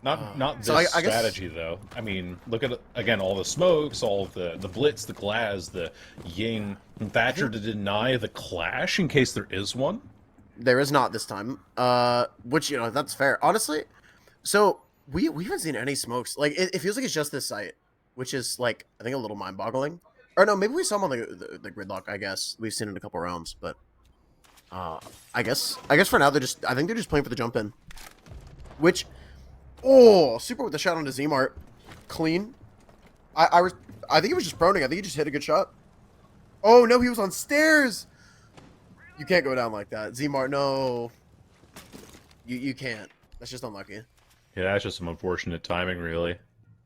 Not this So I guess- strategy, though. I mean, look at, again, all the smokes, all the blitz, the glass, the ying. Thatcher to deny the clash in case there is one. There is not this time. Which, you know, that's fair. Honestly, so we haven't seen any smokes. Like, it feels like it's just this site, which is, like, I think a little mind-boggling. Or no, maybe we saw them on the gridlock, I guess. We've seen it in a couple rounds, but I guess for now I think they're just playing for the jump in. Which Super with the shot onto Z-Mart. Clean. I think it was just proning. I think he just hit a good shot. Oh no, he was on stairs. You can't go down like that. Z-Mart, no. You can't. That's just unlucky. Yeah, that's just some unfortunate timing, really.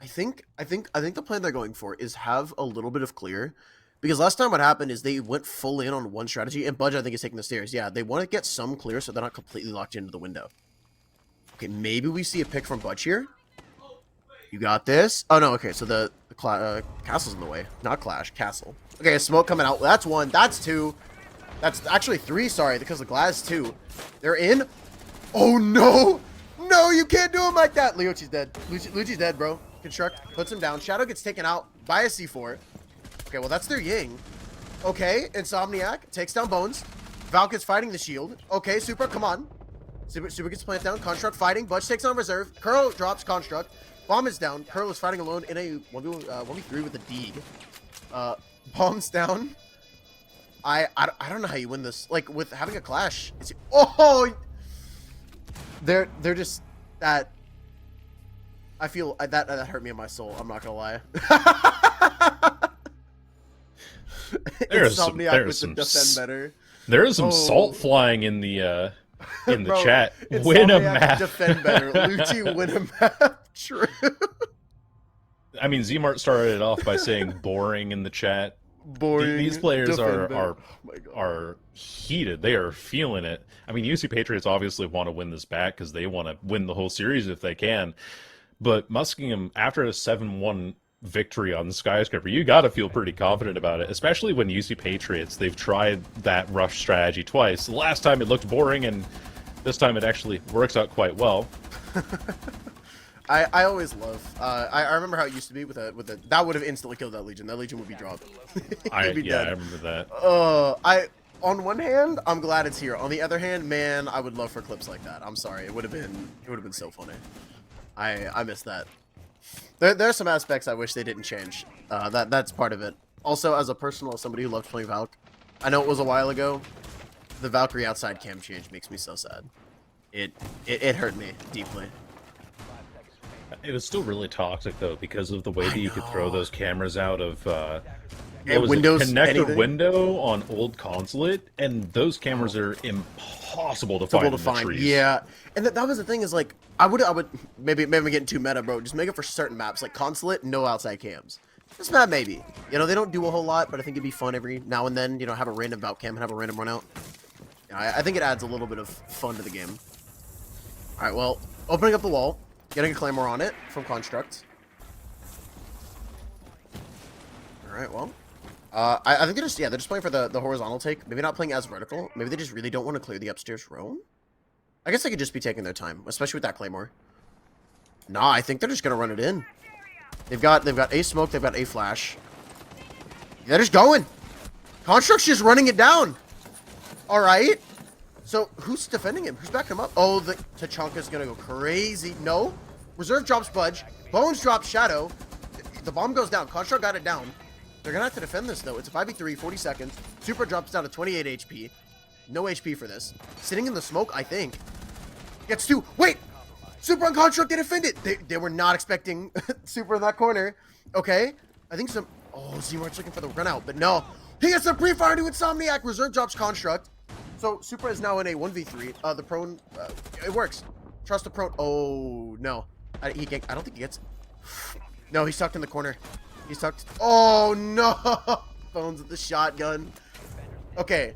I think the plan they're going for is have a little bit of clear, because last time what happened is they went full in on one strategy, and Budge I think is taking the stairs. Yeah, they want to get some clear so they're not completely locked into the window. Okay, maybe we see a pick from Budge here. You got this. Oh no, okay, so the castle's in the way, not clash, castle. Okay, smoke coming out. That's one. That's two. That's actually three. Sorry, because the glass two. They're in. Oh no, no, you can't do him like that. Leochi's dead. Lucci's dead, bro. Construct puts him down. Shadow gets taken out by a C4. Okay, well, that's their Ying. Okay, Insomniac takes down Bones. Valk's fighting the shield. Okay, Super, come on. Super gets planted down. Construct fighting. Budge takes on reserve. Curl drops Construct. Bomb is down. Curl is fighting alone in a 1v3 with a Deeg. Bomb's down. I don't know how you win this. Like, with having a clash. They're just that. I feel that hurt me in my soul. I'm not gonna lie. There's Insomniac some with the defend better. There is some salt flying in the Bro, chat. Win a Insomniac map. Defend better. Lucci win a map. True. I mean, Zmart started it off by saying boring in the chat. Boring. These players defend better. are Oh my God. are heated. They are feeling it. I mean, UC Patriots obviously want to win this back because they want to win the whole series if they can. But Muskingum, after a 7-1 victory on Skyscraper, you got to feel pretty confident about it, especially when UC Patriots, they've tried that rush strategy twice. The last time it looked boring, and this time it actually works out quite well. I always love. I remember how it used to be with a that would have instantly killed that Legion. That Legion would be dropped. He'd be dead. I remember that. On one hand, I'm glad it's here. On the other hand, man, I would love for clips like that. I'm sorry, it would have been so funny. I miss that. There are some aspects I wish they didn't change. That's part of it. Also, as somebody who loved playing Valk, I know it was a while ago. The Valkyrie outside cam change makes me so sad. It hurt me deeply. It was still really toxic though because of the way that you could throw those cameras out of Windows connector anything? window on old consulate, and those cameras are impossible to find in the trees. Yeah, and that was the thing is like I would maybe I'm getting too meta, bro. Just make it for certain maps like consulate, no outside cams. This map maybe. You know, they don't do a whole lot, but I think it'd be fun every now and then. You know, have a random bout cam and have a random run out. I think it adds a little bit of fun to the game. All right, well, opening up the wall, getting a claymore on it from Construct. All right, well, I think they're just playing for the horizontal take. Maybe not playing as vertical. Maybe they just really don't want to clear the upstairs roam. I guess they could just be taking their time, especially with that claymore. Nah, I think they're just gonna run it in. They've got a smoke, they've got a flash. They're just going. Construct's just running it down. All right. So who's defending him? Who's backing him up? Oh, the Tachanka's gonna go crazy. No. Reserve drops Budge. Bones drops Shadow. The bomb goes down. Construct got it down. They're gonna have to defend this though. It's a 5v3, 40 seconds. Super drops down to 28 HP. No HP for this. Sitting in the smoke, I think. Gets two. Wait! Super on Construct, they defend it. They were not expecting Super in that corner. Okay. I think some... Oh, Z-Mart's looking for the run out, but no. He gets a pre-fire to Insomniac. Reserve drops Construct. So Super is now in a 1v3. The prone... it works. Trust the prone... Oh, no. I don't think he gets... No, he's tucked in the corner. He's tucked... Oh, no! Bones with the shotgun. Okay.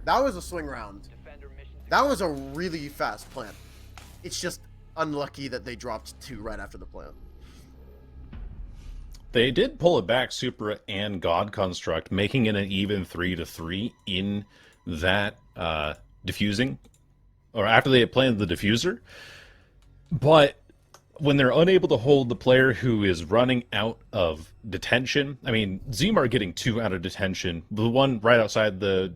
That was a swing round. That was a really fast plant. It's just unlucky that they dropped two right after the plant. They did pull it back, Supra and God Construct, making it an even 3-3 in that diffusing, or after they had planted the diffuser. But when they're unable to hold the player who is running out of detention, I mean, Zmar getting two out of detention, the one right outside the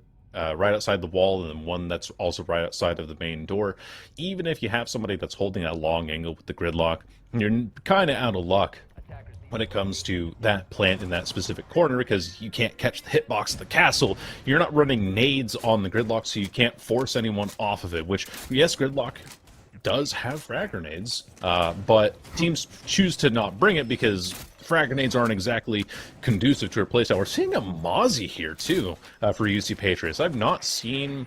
wall, and then one that's also right outside of the main door. Even if you have somebody that's holding that long angle with the gridlock, you're kind of out of luck when it comes to that plant in that specific corner, because you can't catch the hitbox of the castle. You're not running nades on the gridlock, so you can't force anyone off of it, which, yes, gridlock does have frag grenades, but teams choose to not bring it because frag grenades aren't exactly conducive to a playstyle. We're seeing a Mozzie here, too, for UC Patriots. I've not seen...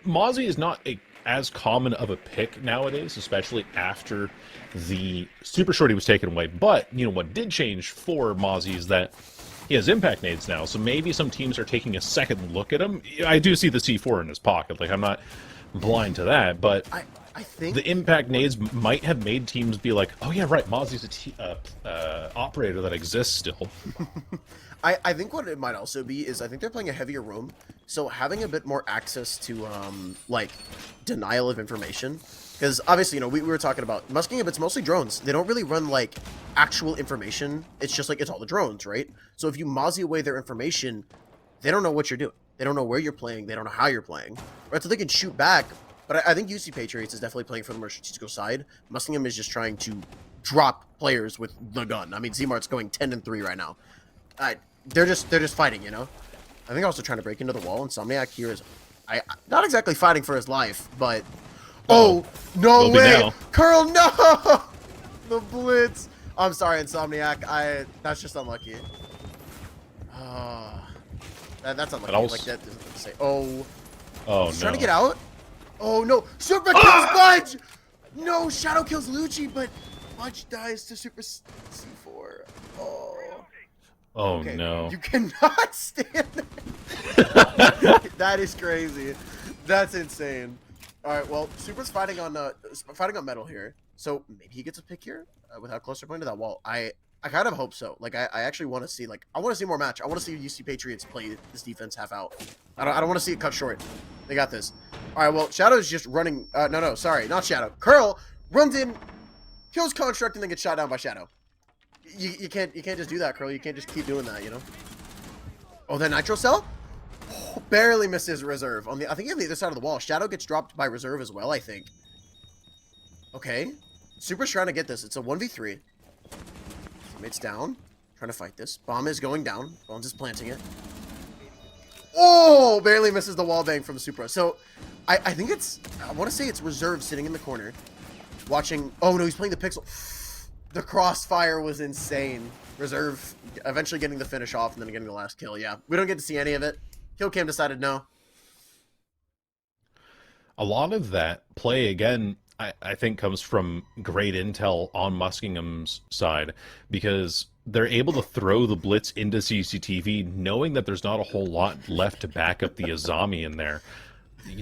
Mozzie is not as common of a pick nowadays, especially after the Super Shorty was taken away. But, you know, what did change for Mozzie is that he has impact nades now, so maybe some teams are taking a second look at him. I do see the C4 in his pocket. Like, I'm not blind to that, but... I think the impact nades might have made teams be like, oh yeah, right, Mozzie's a operator that exists still. I think what it might also be is I think they're playing a heavier roam, so having a bit more access to like denial of information, because obviously, you know, we were talking about Muskingum, it's mostly drones. They don't really run like actual information. It's just like it's all the drones, right? So if you Mozzie away their information, they don't know what you're doing. They don't know where you're playing. They don't know how you're playing, right? So they can shoot back. But I think UC Patriots is definitely playing for the more strategical side. Muskingum is just trying to drop players with the gun. I mean, Zmart's going 10-3 right now. They're just fighting, you know. I think also trying to break into the wall. Insomniac here is, not exactly fighting for his life, but oh no way, Curl, no, the blitz. I'm sorry, Insomniac. That's just unlucky. That's unlucky. Like that. Say, oh no. Trying to get out. Oh no! Super kills Budge! No, Shadow kills Lucci, but Budge dies to Super C4. Oh. Oh okay. no. You cannot stand there. That is crazy. That's insane. Alright, well, Super's fighting on metal here. So maybe he gets a pick here without closer point to that wall. I kind of hope so. Like, I actually want to see, like, I want to see more match. I want to see UC Patriots play this defense half out. I don't want to see it cut short. They got this. All right, well, Shadow's just running. No, sorry, not Shadow. Curl runs in. kills Construct, and then gets shot down by Shadow. You can't just do that, Curl. You can't just keep doing that, you know? Oh, then Nitro Cell? Oh, barely misses Reserve. I think on the other side of the wall. Shadow gets dropped by Reserve as well, I think. Okay. Super's trying to get this. It's a 1v3. Teammates down. Trying to fight this. Bomb is going down. Bones is planting it. Oh! Barely misses the wall bang from Supra. So, I think it's... I want to say it's Reserve sitting in the corner. Watching... Oh, no, he's playing the Pixel. The crossfire was insane. Reserve eventually getting the finish off and then getting the last kill. Yeah, we don't get to see any of it. Kill cam decided no. A lot of that play, again, I think comes from great intel on Muskingum's side, because they're able to throw the blitz into CCTV knowing that there's not a whole lot left to back up the Azami in there.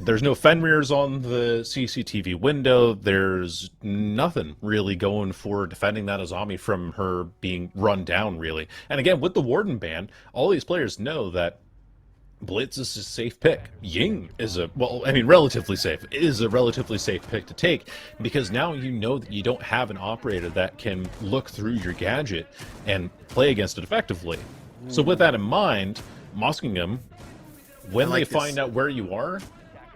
There's no Fenrir's on the CCTV window. There's nothing really going for defending that Azami from her being run down, really. And again, with the Warden ban, all these players know that Blitz is a safe pick. Ying is relatively safe. It is a relatively safe pick to take, because now you know that you don't have an operator that can look through your gadget and play against it effectively. So with that in mind, Muskingum, when they find out where you are,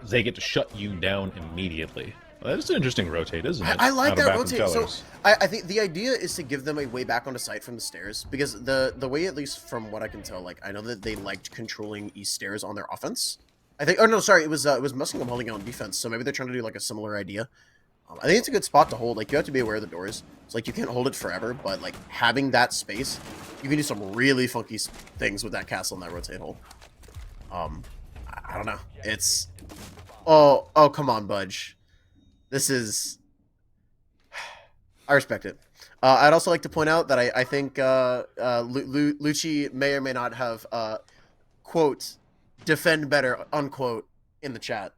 they get to shut you down immediately. Well, that is an interesting rotate, isn't it? I like that rotate. So I think the idea is to give them a way back onto site from the stairs, because the way, at least from what I can tell, like, I know that they liked controlling east stairs on their offense. I think. Oh no, sorry, it was Muskingum holding it on defense. So maybe they're trying to do like a similar idea. I think it's a good spot to hold. Like, you have to be aware of the doors. It's like you can't hold it forever, but like having that space, you can do some really funky things with that castle and that rotate hole. I don't know. It's oh come on, Budge. This is... I respect it. I'd also like to point out that I think Lucci may or may not have, quote, defend better, unquote, in the chat.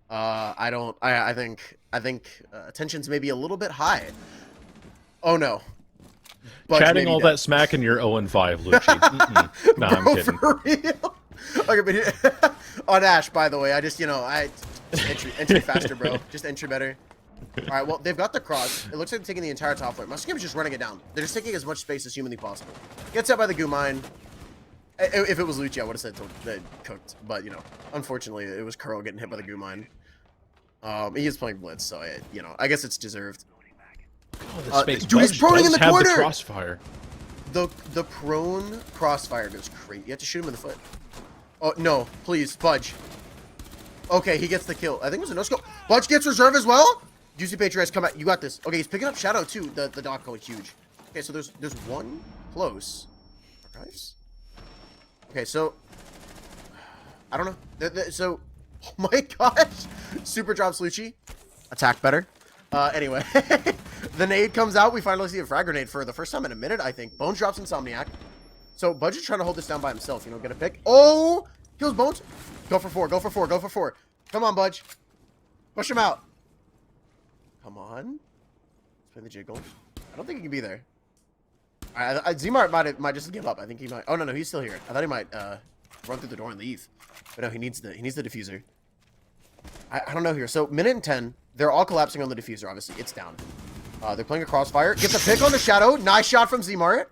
I think tensions may be a little bit high. Oh, no. Budge chatting all that smack in your 0-5, Lucci. Nah, I'm kidding. For real? Okay, but on Ash, by the way, I just, entry faster, bro. Just entry better. All right, well, they've got the cross. It looks like they're taking the entire top lane. Muskingum's just running it down. They're just taking as much space as humanly possible. Gets out by the goo mine. If it was Lucci, I would have said they cooked. But, unfortunately, it was Curl getting hit by the goo mine. He is playing Blitz, so, I guess it's deserved. Oh, the space dude, he's proning in the corner! The crossfire. The prone crossfire goes crazy. You have to shoot him in the foot. Oh, no. Please, Budge. Okay, he gets the kill. I think it was a no-scope. Budge gets reserve as well? Juicy Patriots, come out. You got this. Okay, he's picking up Shadow, too. The dog call huge. Okay, so there's one close. Guys? Okay, so... I don't know. So... Oh my gosh! Super drops Lucci. Attack better. Anyway. The nade comes out. We finally see a frag grenade for the first time in a minute, I think. Bones drops Insomniac. So, Budge is trying to hold this down by himself. Get a pick. Oh! Kills Bones. Go for 4. Go for 4. Go for 4. Come on, Budge. Push him out. Come on. Let's play the jiggle. I don't think he can be there. Zmart might just give up. I think he might. Oh, no, he's still here. I thought he might run through the door and leave. But no, he needs the diffuser. I don't know here. So, minute and 10. They're all collapsing on the diffuser, obviously. It's down. They're playing a crossfire. Gets a pick on the Shadow. Nice shot from Zmart.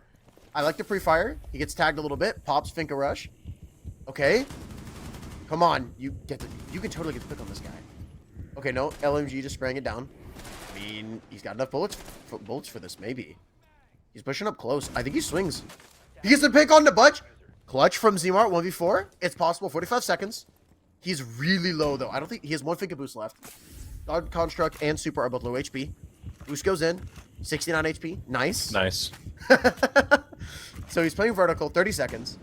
I like the pre-fire. He gets tagged a little bit. Pops Finka Rush. Okay. Come on. You can totally get the pick on this guy. Okay, no. LMG just spraying it down. I mean, he's got enough bullets for this, maybe. He's pushing up close. I think he swings. He gets the pick on the Budge. Clutch from Zmart, 1v4. It's possible. 45 seconds. He's really low, though. I don't think he has one Finka boost left. God Construct and Super are both low HP. Boost goes in. 69 HP. Nice. Nice. So he's playing vertical. 30 seconds.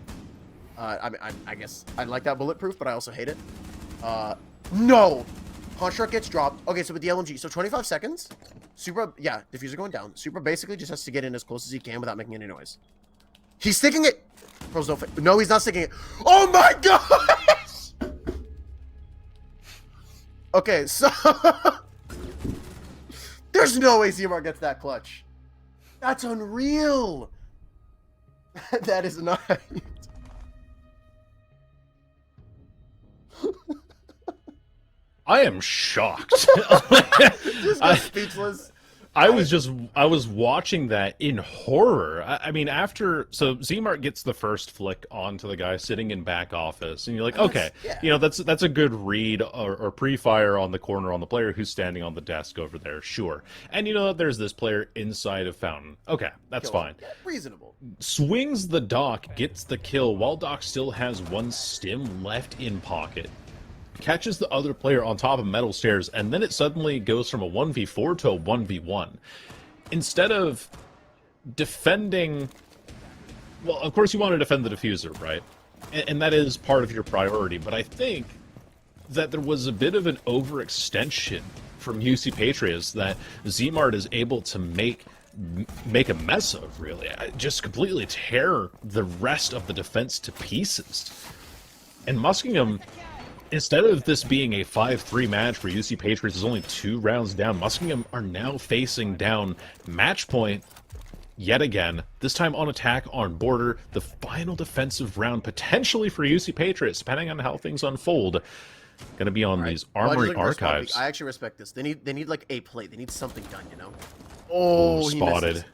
I guess I like that bulletproof, but I also hate it. No! Construct gets dropped. Okay, so with the LMG, so 25 seconds. Super, yeah, diffuser going down. Super basically just has to get in as close as he can without making any noise. He's sticking it! Pros don't no, he's not sticking it. Oh my gosh! Okay, so... There's no way Zmart gets that clutch. That's unreal! That is not... I am shocked. Just got speechless. I was watching that in horror. I mean, so Zmart gets the first flick onto the guy sitting in back office, and you're like, And okay, yeah. that's a good read or pre-fire on the corner on the player who's standing on the desk over there, sure. And there's this player inside of Fountain. Okay, that's fine. Yeah, reasonable. Swings the Doc, gets the kill while Doc still has one stim left in pocket. Catches the other player on top of metal stairs, and then it suddenly goes from a 1v4 to a 1v1. Instead of defending... Well, of course you want to defend the diffuser, right? And that is part of your priority, but I think that there was a bit of an overextension from UC Patriots that Zmart is able to make a mess of, really. Just completely tear the rest of the defense to pieces. And Muskingum... Instead of this being a 5-3 match for UC Patriots is only 2 rounds down, Muskingum are now facing down match point yet again, this time on attack on border, the final defensive round potentially for UC Patriots, depending on how things unfold. Gonna be on these Armory Archives. I actually respect this. They need like a play. They need something done, you know? Oh, spotted.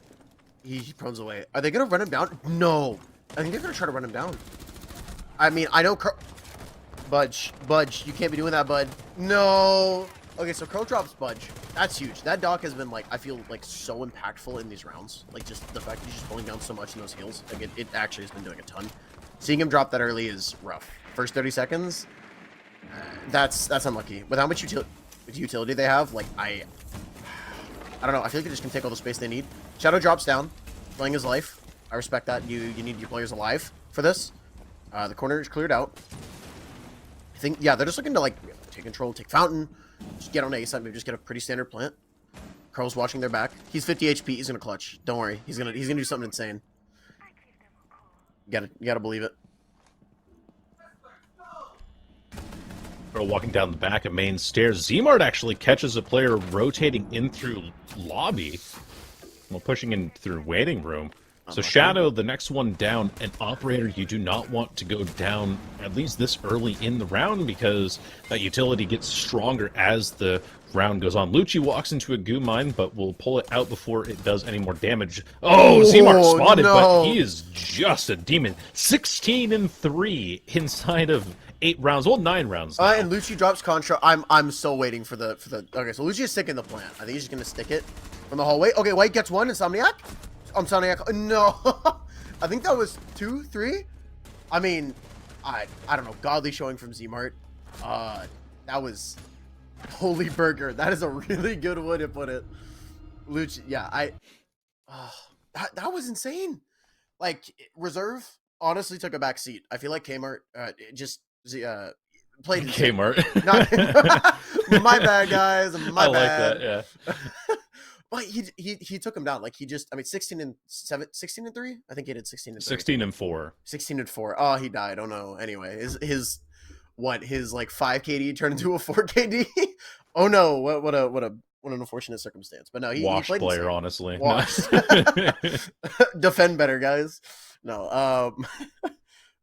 He prunes away. Are they gonna run him down? No. I think they're gonna try to run him down. I mean, I know Budge, you can't be doing that, bud. No. Okay, so Crow drops Budge. That's huge. That Doc has been, like, I feel, like, so impactful in these rounds. Like, just the fact that he's just pulling down so much in those heals. Like, it actually has been doing a ton. Seeing him drop that early is rough. First 30 seconds, that's unlucky. With how much utility they have, like, I don't know. I feel like they just can take all the space they need. Shadow drops down, playing his life. I respect that. You need your players alive for this. The corner is cleared out. I think, yeah, they're just looking to, like, take control, take Fountain, just get on A side, maybe just get a pretty standard plant. Carl's watching their back. He's 50 HP. He's gonna clutch. Don't worry. He's gonna do something insane. You gotta believe it. Walking down the back of main stairs, Zmart actually catches a player rotating in through lobby while pushing in through waiting room. So Shadow, the next one down, an operator you do not want to go down at least this early in the round because that utility gets stronger as the round goes on. Lucci walks into a goo mine, but will pull it out before it does any more damage. Oh, Zmart spotted, no. but he is just a demon. 16-3 inside of 8 rounds. Well, 9 rounds now. And Lucci drops Contra. I'm still waiting for the okay, so Lucci is sticking the plant. I think he's just gonna stick it from the hallway. Okay, White gets one, Insomniac. Insomniac. No. I think that was 2, 3. I mean, I don't know. Godly showing from Zmart. That was holy burger. That is a really good way to put it. Lucci, yeah, that was insane. Like, Reserve honestly took a back seat. I feel like Kmart played insane. Kmart. My bad, guys. My bad. I like that, yeah. But he took him down. Like, 16-3. I think he did 16-3. 16-4. 16-4. Oh, he died. Oh no. Anyway, his like 5 KD turned into a 4 KD. Oh no. What an unfortunate circumstance. But no, he played player, insane. honestly. Washed. Defend better, guys. No.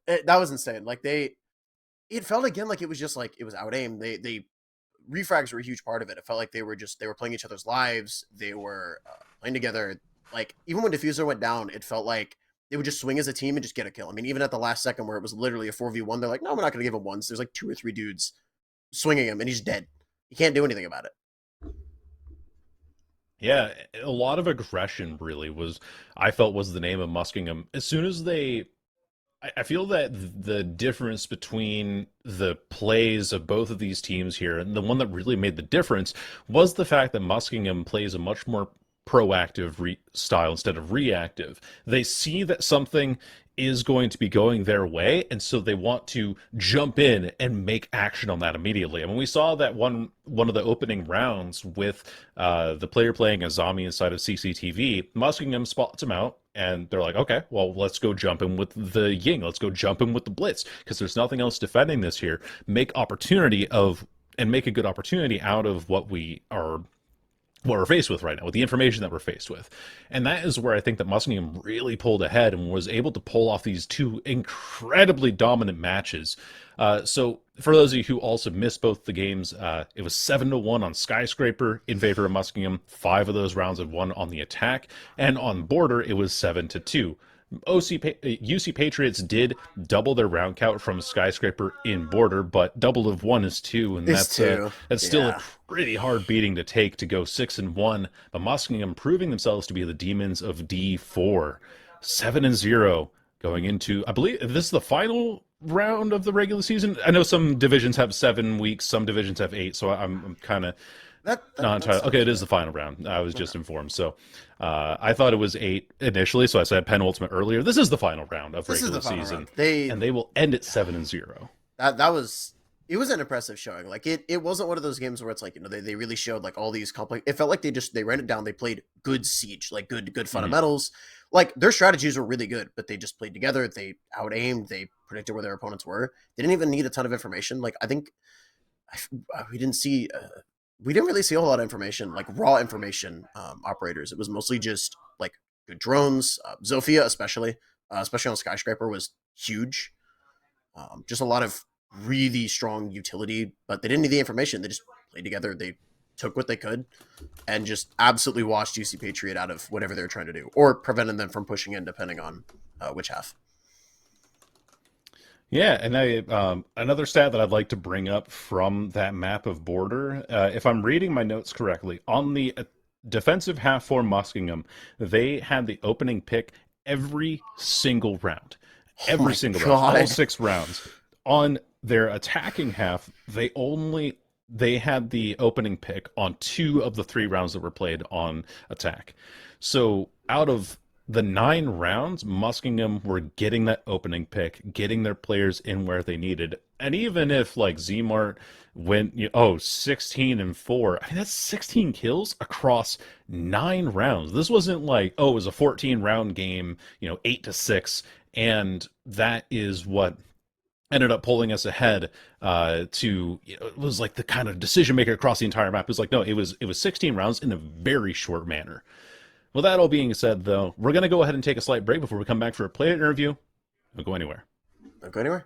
That was insane. Like, it felt again like it was just like it was out aimed. They refrags were a huge part of it. It felt like they were playing each other's lives. They were playing together. Like, even when Diffuser went down, it felt like they would just swing as a team and just get a kill. I mean, even at the last second where it was literally a 4v1, they're like, no, we're not going to give him once. There's like 2 or 3 dudes swinging him and he's dead. You can't do anything about it. Yeah, a lot of aggression really I felt was the name of Muskingum. As soon as I feel that the difference between the plays of both of these teams here, and the one that really made the difference, was the fact that Muskingum plays a much more proactive style instead of reactive. They see that something is going to be going their way, and so they want to jump in and make action on that immediately. I mean, we saw that one of the opening rounds with the player playing a zombie inside of CCTV. Muskingum spots him out, and they're like, okay, well, let's go jump in with the Ying. Let's go jump in with the Blitz, because there's nothing else defending this here. Make a good opportunity out of what we are what we're faced with right now, with the information that we're faced with. And that is where I think that Muskingum really pulled ahead and was able to pull off these two incredibly dominant matches. So for those of you who also missed both the games, it was 7-1 on Skyscraper in favor of Muskingum. 5 of those rounds had won on the attack, and on Border it was 7-2. UC Patriots did double their round count from Skyscraper in Border, but double of 1 is 2, and that's still a pretty hard beating to take to go 6-1. But Muskingum proving themselves to be the demons of D4, 7-0 going into, I believe this is the final round of the regular season. I know some divisions have 7 weeks, some divisions have 8, so I'm kind of not entirely. Okay, it is the final round. I was just informed. So I thought it was 8 initially, so I said penultimate earlier. This is the final round of regular season. And they will end at 7-0. It was an impressive showing. Like it wasn't one of those games where it's like, they really showed like all these complex. It felt like they ran it down. They played good siege, like good fundamentals. Like their strategies were really good, but they just played together. They out aimed. They predicted where their opponents were. They didn't even need a ton of information. Like I think we didn't really see a whole lot of information, like raw information operators. It was mostly just like good drones. Zofia, especially on Skyscraper, was huge. Just a lot of really strong utility, but they didn't need the information. They just played together. They took what they could and just absolutely washed UC Patriot out of whatever they're trying to do, or prevented them from pushing in, depending on which half. Yeah, and another stat that I'd like to bring up from that map of Border, if I'm reading my notes correctly, on the defensive half for Muskingum, they had the opening pick every single round. Every single round. All 6 rounds. On their attacking half, they had the opening pick on 2 of the 3 rounds that were played on attack. So out of the 9 rounds, Muskingum were getting that opening pick, getting their players in where they needed. And even if like Zmart went 16-4, I mean that's 16 kills across 9 rounds. This wasn't like, it was a 14-round game, 8-6, and that is what ended up pulling us ahead it was like the kind of decision maker across the entire map. It was like, no, it was 16 rounds in a very short manner. Well, that all being said, though, we're going to go ahead and take a slight break before we come back for a player interview. Don't go anywhere. Don't go anywhere.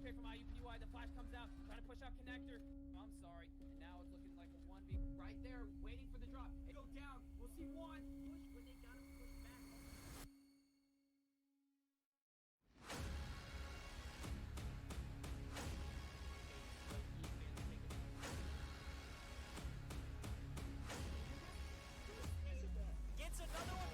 Pick from IUPUI, the flash comes out, trying to push out connector. I'm sorry. And now it's looking like a 1v right there, waiting for the drop. It go down. We'll see one. Push when they gotta push back. Gets another one.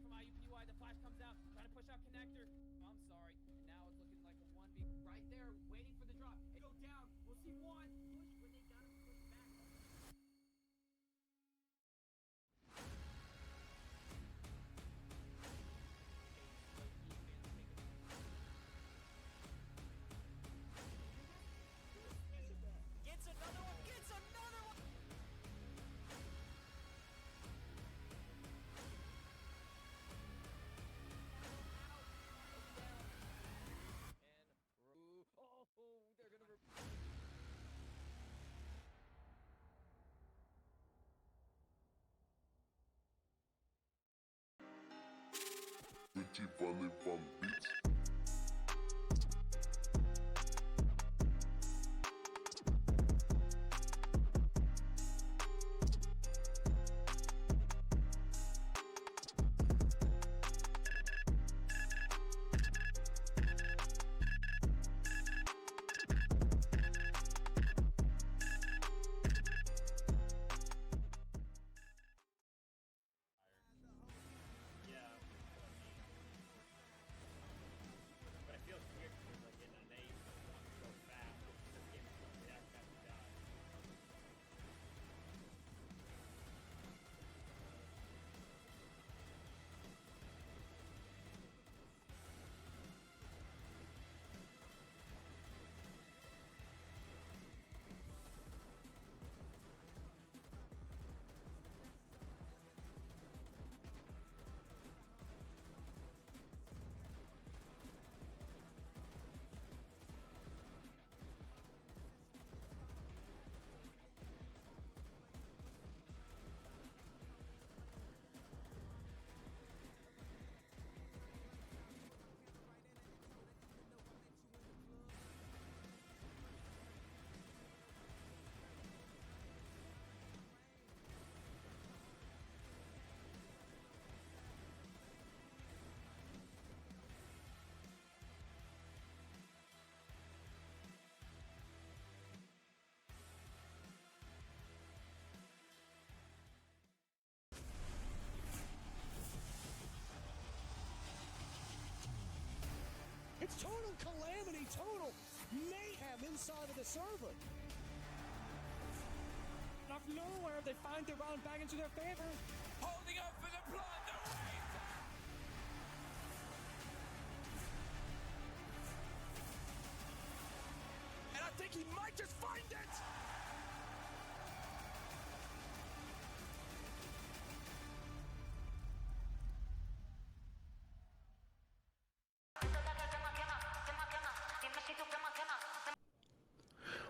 from IUPY. The flash comes out, trying to push out connector. Oh, I'm sorry. And now it's looking like a 1v right there, waiting for the drop. It go down. We'll see one. Push when they gotta push back. Gets another one. Gets another one. They're gonna. Gucci Valley Van Beats. But I feel weird because like in an eight, I want to go fast. This game is going down, down, down. It's total calamity, total mayhem inside of the server. Out of nowhere, they find their round back into their favor. Holding up for the plunder wave! And I think he might just find it!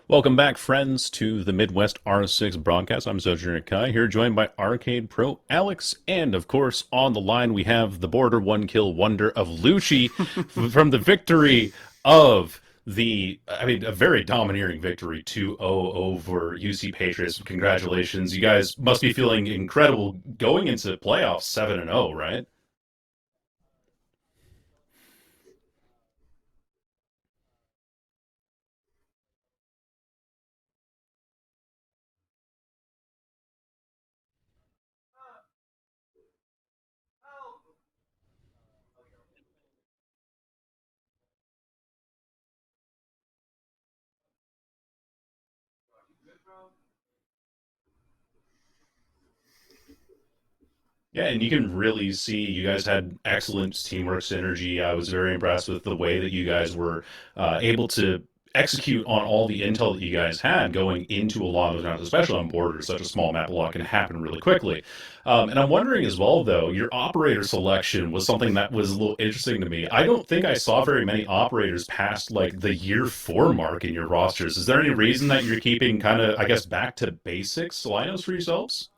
Welcome back, friends, to the Midwest R6 broadcast. I'm Sojourner Kai, here joined by Arcade Pro Alex, and of course, on the line we have the border one-kill wonder of Lucci from the victory of a very domineering victory, 2-0 over UC Patriots. Congratulations. You guys must be feeling incredible going into playoffs 7-0, right? Yeah, and you can really see you guys had excellent teamwork synergy. I was very impressed with the way that you guys were able to execute on all the intel that you guys had going into a lot of those rounds, especially on borders. Such a small map, a lot can happen really quickly. And I'm wondering as well, though, your operator selection was something that was a little interesting to me. I don't think I saw very many operators past like the year four mark in your rosters. Is there any reason that you're keeping kind of, I guess, back to basics lineups for yourselves?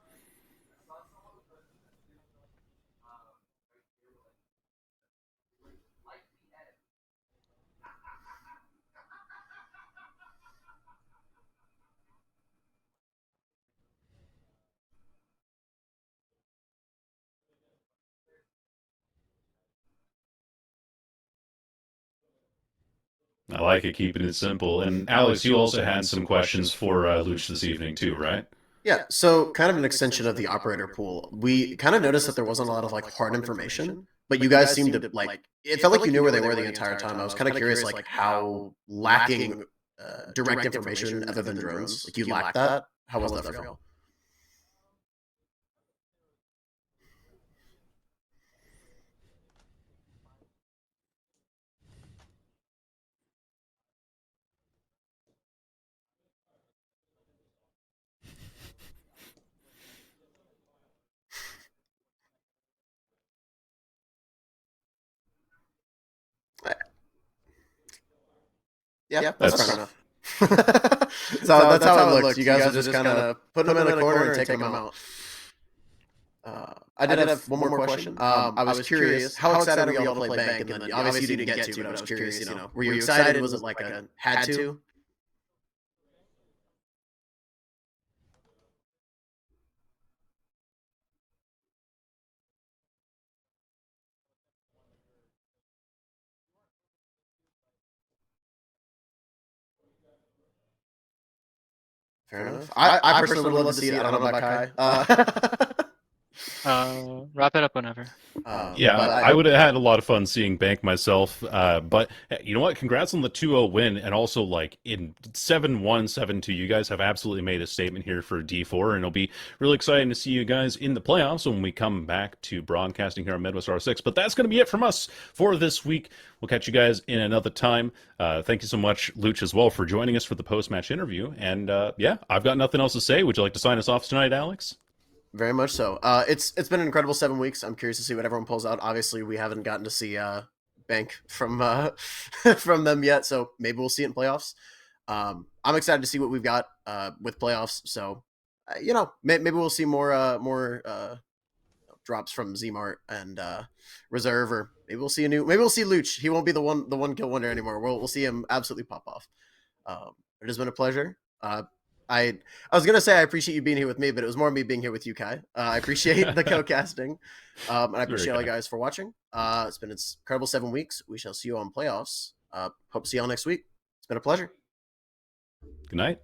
I like it, keeping it simple. And Alex, you also had some questions for Luch this evening too, right? Yeah, so kind of an extension of the operator pool. We kind of noticed that there wasn't a lot of like hard information, but you guys seemed to like. It felt like you knew where they were the entire time. I was kind of curious, like how lacking direct information other than drones. Like you lacked that. How was that for y'all? Yeah, that's fair enough. So that's how it looked. You guys were just kind of putting them in a corner and taking them out. I did have one more question. I was curious, how excited were y'all to play Bank? And then obviously you didn't get to, but I was curious, were you excited? Was it like a had to? Fair enough. I personally would love to see it. I don't know about Kai. Wrap it up whenever. Yeah, I would have had a lot of fun seeing Bank myself. But you know what? Congrats on the 2-0 win, and also like in 7-1, 7-2, you guys have absolutely made a statement here for D4, and it'll be really exciting to see you guys in the playoffs when we come back to broadcasting here on Midwest R6. But that's going to be it from us for this week. We'll catch you guys in another time. Thank you so much, Luch, as well, for joining us for the post-match interview. And yeah, I've got nothing else to say. Would you like to sign us off tonight, Alex? Very much so. It's been an incredible 7 weeks. I'm curious to see what everyone pulls out. Obviously, we haven't gotten to see Bank from from them yet, so maybe we'll see it in playoffs. I'm excited to see what we've got with playoffs. So, maybe we'll see more drops from Zmart and Reserve, or maybe we'll see Luch. He won't be the one kill wonder anymore. We'll see him absolutely pop off. It has been a pleasure. I was gonna say I appreciate you being here with me, but it was more me being here with you, Kai. I appreciate the co-casting, and I appreciate all you guys for watching. It's been an incredible 7 weeks. We shall see you on playoffs. Hope to see y'all next week. It's been a pleasure. Good night.